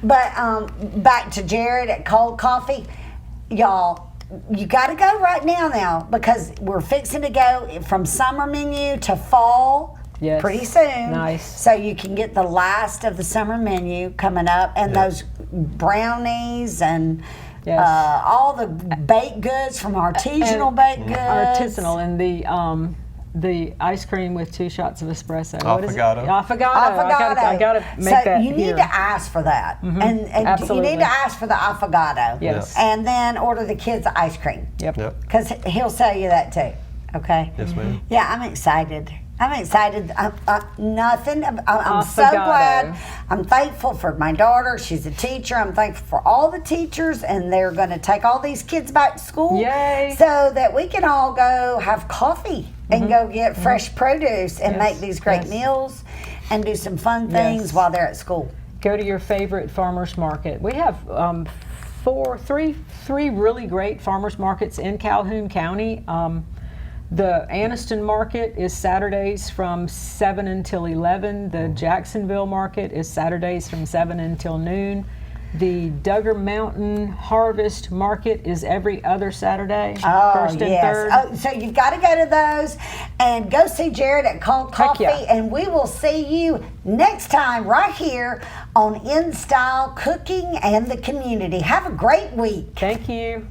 Speaker 1: But back to Jerrod at Cold Coffee, y'all. You got to go right now because we're fixing to go from summer menu to fall.
Speaker 4: Yes.
Speaker 1: Pretty soon.
Speaker 4: Nice.
Speaker 1: So you can get the last of the summer menu coming up, and those brownies and
Speaker 4: Yes.
Speaker 1: all the baked goods from artisanal baked goods.
Speaker 4: Artisanal and the ice cream with 2 shots of espresso. What is it?
Speaker 3: Affogato.
Speaker 4: Affogato.
Speaker 1: Affogato.
Speaker 4: I gotta make
Speaker 1: so
Speaker 4: that
Speaker 1: you need
Speaker 4: here.
Speaker 1: to ask for that, and you
Speaker 4: Absolutely.
Speaker 1: need to ask for the affogato.
Speaker 4: Yes.
Speaker 1: And then order the kids ice cream.
Speaker 4: Yep.
Speaker 1: Because he'll sell you that too. Okay.
Speaker 3: Yes, ma'am.
Speaker 1: Yeah, I'm excited. I'm excited. I'm so
Speaker 4: Affogato.
Speaker 1: glad. I'm thankful for my daughter. She's a teacher. I'm thankful for all the teachers, and they're going to take all these kids back to school.
Speaker 4: Yay.
Speaker 1: So that we can all go have coffee and go get fresh produce and
Speaker 4: Yes.
Speaker 1: make these great
Speaker 4: Yes.
Speaker 1: meals and do some fun things
Speaker 4: Yes.
Speaker 1: while they're at school.
Speaker 4: Go to your favorite farmers market. We have three really great farmers markets in Calhoun County. The Anniston Market is Saturdays from 7 until 11. The Jacksonville Market is Saturdays from 7 until noon. The Duggar Mountain Harvest Market is every other Saturday, first and third.
Speaker 1: Oh, so you've got to go to those and go see Jerrod at Cold
Speaker 4: Heck
Speaker 1: Coffee,
Speaker 4: yeah.
Speaker 1: and we will see you next time right here on In Style Cooking and the Community. Have a great week.
Speaker 4: Thank you.